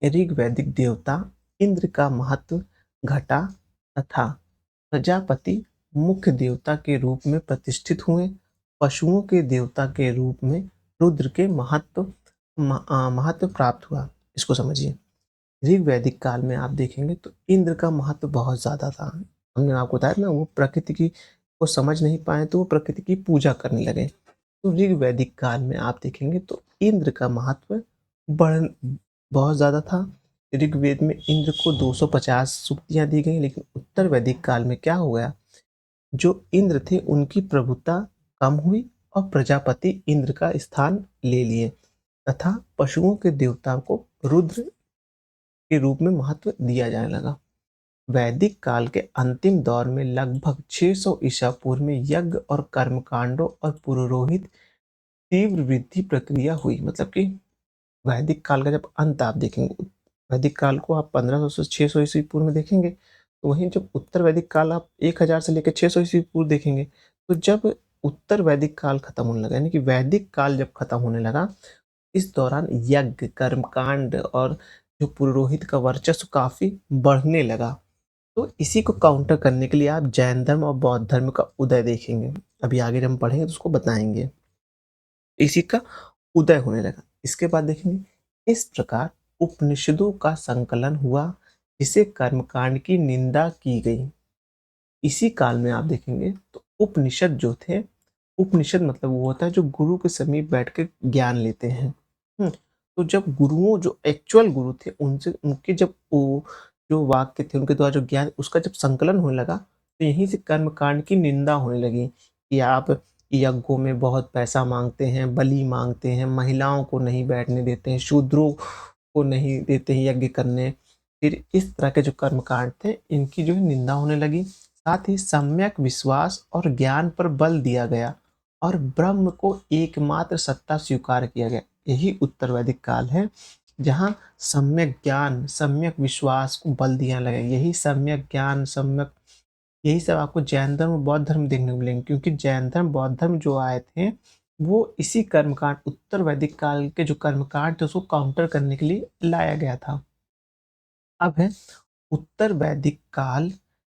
ऋग्वैदिक देवता इंद्र का महत्व घटा तथा प्रजापति मुख्य देवता के रूप में प्रतिष्ठित हुए। पशुओं के देवता के रूप में रुद्र के महत्व प्राप्त हुआ। इसको समझिए, ऋग्वैदिक काल में आप देखेंगे तो इंद्र का महत्व बहुत ज़्यादा था। हमने आपको बताया ना, वो प्रकृति की को समझ नहीं पाए तो वो प्रकृति की पूजा करने लगे। तो ऋग्वैदिक काल में आप देखेंगे तो इंद्र का महत्व बढ़ बहुत ज़्यादा था। ऋग्वेद में इंद्र को 250 सूक्तियाँ दी गई, लेकिन उत्तर वैदिक काल में क्या हो गया, जो इंद्र थे उनकी प्रभुता कम हुई और प्रजापति इंद्र का स्थान ले लिए तथा पशुओं के देवता को रुद्र के रूप में महत्व दिया जाने लगा। वैदिक काल के अंतिम दौर में लगभग 600 ईसा पूर्व में यज्ञ और कर्मकांडों और पुरोहित तीव्र वृद्धि प्रक्रिया हुई। मतलब कि वैदिक काल का जब अंत आप देखेंगे, वैदिक काल को आप 1500 से 600 ईस्वी पूर्व में देखेंगे, तो वहीं जब उत्तर वैदिक काल आप 1000 से लेकर 600 ईस्वी पूर्व देखेंगे, तो जब उत्तर वैदिक काल खत्म होने लगा, यानी कि वैदिक काल जब खत्म होने लगा, इस दौरान यज्ञ, कर्मकांड और जो पुरोहित का वर्चस्व काफी बढ़ने लगा। तो इसी को काउंटर करने के लिए आप जैन धर्म और बौद्ध धर्म का उदय देखेंगे। अभी आगे जब हम पढ़ेंगे तो उसको बताएंगे। इसी का उदय होने लगा। इसके बाद देखेंगे, इस प्रकार उपनिषदों का संकलन हुआ जिसे कर्मकांड की निंदा की गई। इसी काल में आप देखेंगे तो उपनिषद जो थे, उपनिषद मतलब वो होता है जो गुरु के समीप बैठ के ज्ञान लेते हैं। तो जब गुरुओं जो एक्चुअल गुरु थे उनसे उनके जब वो जो वाक्य थे उनके द्वारा जो ज्ञान उसका जब संकलन होने लगा, तो यहीं से कर्मकांड की निंदा होने लगी कि आप यज्ञों में बहुत पैसा मांगते हैं, बलि मांगते हैं, महिलाओं को नहीं बैठने देते हैं, शूद्रों को नहीं देते हैं यज्ञ करने। फिर इस तरह के जो कर्मकांड थे इनकी जो है निंदा होने लगी। साथ ही सम्यक विश्वास और ज्ञान पर बल दिया गया और ब्रह्म को एकमात्र सत्ता स्वीकार किया गया। यही उत्तर वैदिक काल है जहाँ सम्यक ज्ञान, सम्यक विश्वास को बल दिया लगा। यही सम्यक ज्ञान, सम्यक यही सब आपको जैन धर्म और बौद्ध धर्म देखने को मिलेंगे, क्योंकि जैन धर्म बौद्ध धर्म जो आए थे वो इसी कर्मकांड उत्तर वैदिक काल के जो कर्मकांड थे उसको काउंटर करने के लिए लाया गया था। अब है उत्तर वैदिक काल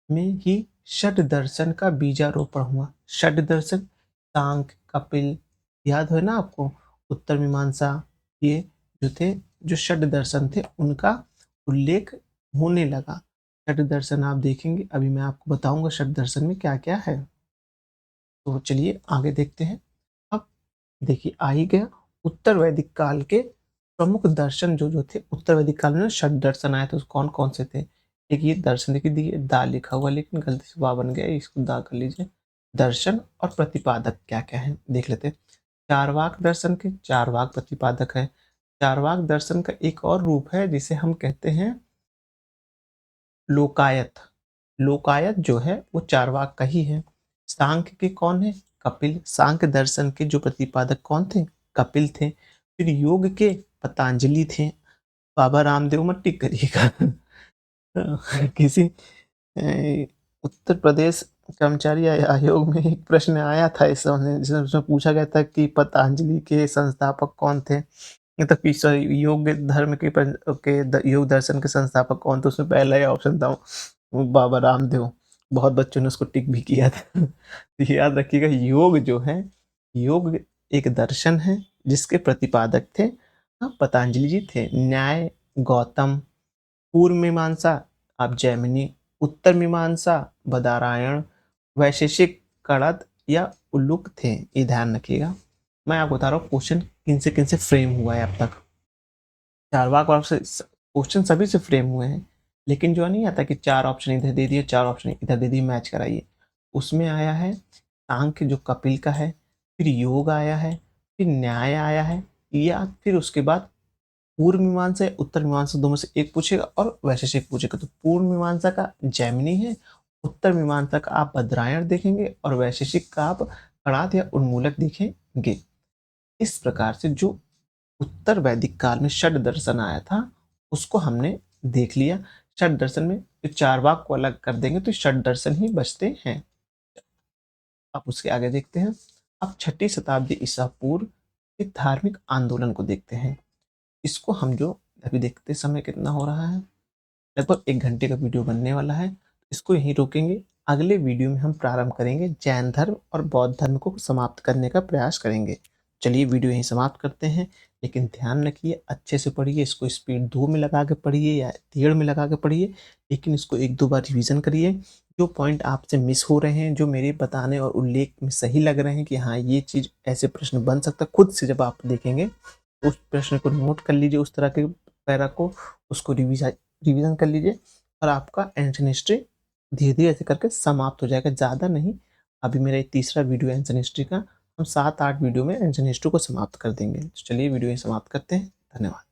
में ही षड दर्शन का बीजारोपण हुआ। षड दर्शन सांख्य, कपिल, याद है ना आपको, उत्तर मीमांसा, ये जो थे, जो षड दर्शन थे उनका उल्लेख होने लगा। षड दर्शन आप देखेंगे, अभी मैं आपको बताऊंगा षड दर्शन में क्या क्या है। तो चलिए आगे देखते हैं। अब देखिए आ ही गया उत्तर वैदिक काल के प्रमुख दर्शन जो जो थे। उत्तर वैदिक काल में षड दर्शन आए थे, कौन कौन से थे। एक ये दर्शन लिखी दी है, दा लिखा हुआ लेकिन गलती से वाह बन गया है, इसको दा कर लीजिए। दर्शन और प्रतिपादक क्या-क्या हैं देख लेते हैं। चारवाक दर्शन के चारवाक प्रतिपादक है। चारवाक दर्शन का एक और रूप है जिसे हम कहते हैं लोकायत। लोकायत जो है वो चारवाक का ही है। सांख्य के कौन है? कपिल। सांख्य दर्शन के जो प्रतिपादक कौन थे? कपिल थे। फिर योग के पतंजलि थे। बाबा रामदेव मत टिक करिएगा। किसी उत्तर प्रदेश कर्मचारी आयोग में एक प्रश्न आया था इस समय जिसमें उसमें पूछा गया था कि पतंजलि के संस्थापक कौन थे? मतलब कि योग धर्म के योग दर्शन के संस्थापक कौन थे? उसमें पहला ही ऑप्शन था वो बाबा रामदेव। बहुत बच्चों ने उसको टिक भी किया था। तो याद रखिएगा, योग जो है, योग एक दर्शन है जिसके प्रतिपादक थे पतंजलि जी थे। न्याय गौतम, पूर्व मीमांसा आप जैमिनी, उत्तर मीमांसा बदारायण, वैशेषिक कणद या उल्लुक थे। ये ध्यान रखिएगा। मैं आपको बता रहा हूँ क्वेश्चन किन से फ्रेम हुआ है अब तक। चारवाक और से क्वेश्चन सभी से फ्रेम हुए हैं, लेकिन जो नहीं आता कि 4 ऑप्शन इधर दे दिए, 4 ऑप्शन इधर दे दिए, मैच कराइए। उसमें आया है सांख्य जो कपिल का है, फिर योग आया है, फिर न्याय आया है, या फिर उसके बाद पूर्व मीमांसा या उत्तर मीमांसा, दो में से एक पूछेगा और वैशेषिक पूछेगा। तो पूर्व मीमांसा का जैमिनी है, उत्तर मीमांसा का आप बद्रायण देखेंगे और वैशेषिक का आप कणाद या उन्मूलक देखेंगे। इस प्रकार से जो उत्तर वैदिक काल में षड दर्शन आया था उसको हमने देख लिया। षड दर्शन में जो चारवाक को अलग कर देंगे तो षड दर्शन ही बचते हैं। अब उसके आगे देखते हैं। अब 6ठी शताब्दी ईसा पूर्व एक धार्मिक आंदोलन को देखते हैं। इसको हम जो अभी देखते समय कितना हो रहा है, लगभग 1 घंटे का वीडियो बनने वाला है। इसको यहीं रोकेंगे। अगले वीडियो में हम प्रारंभ करेंगे जैन धर्म और बौद्ध धर्म को समाप्त करने का प्रयास करेंगे। चलिए वीडियो यहीं समाप्त करते हैं, लेकिन ध्यान रखिए अच्छे से पढ़िए, इसको स्पीड 2 में लगा के पढ़िए या 1.5 में लगा के पढ़िए, लेकिन इसको 1-2 बार रिवीजन करिए। जो पॉइंट आपसे मिस हो रहे हैं, जो मेरे बताने और उल्लेख में सही लग रहे हैं कि हाँ ये चीज़ ऐसे प्रश्न बन सकता है, खुद से जब आप देखेंगे उस प्रश्न को नोट कर लीजिए, उस तरह के पैरा को उसको रिवीजन कर लीजिए और आपका एंशिएंट हिस्ट्री धीरे-धीरे ऐसे करके समाप्त हो जाएगा। ज़्यादा नहीं, अभी मेरा ये तीसरा वीडियो है एंशिएंट हिस्ट्री का। हम 7-8 वीडियो में एंशिएंट हिस्ट्री को समाप्त कर देंगे। तो चलिए वीडियो यहीं समाप्त करते हैं। धन्यवाद।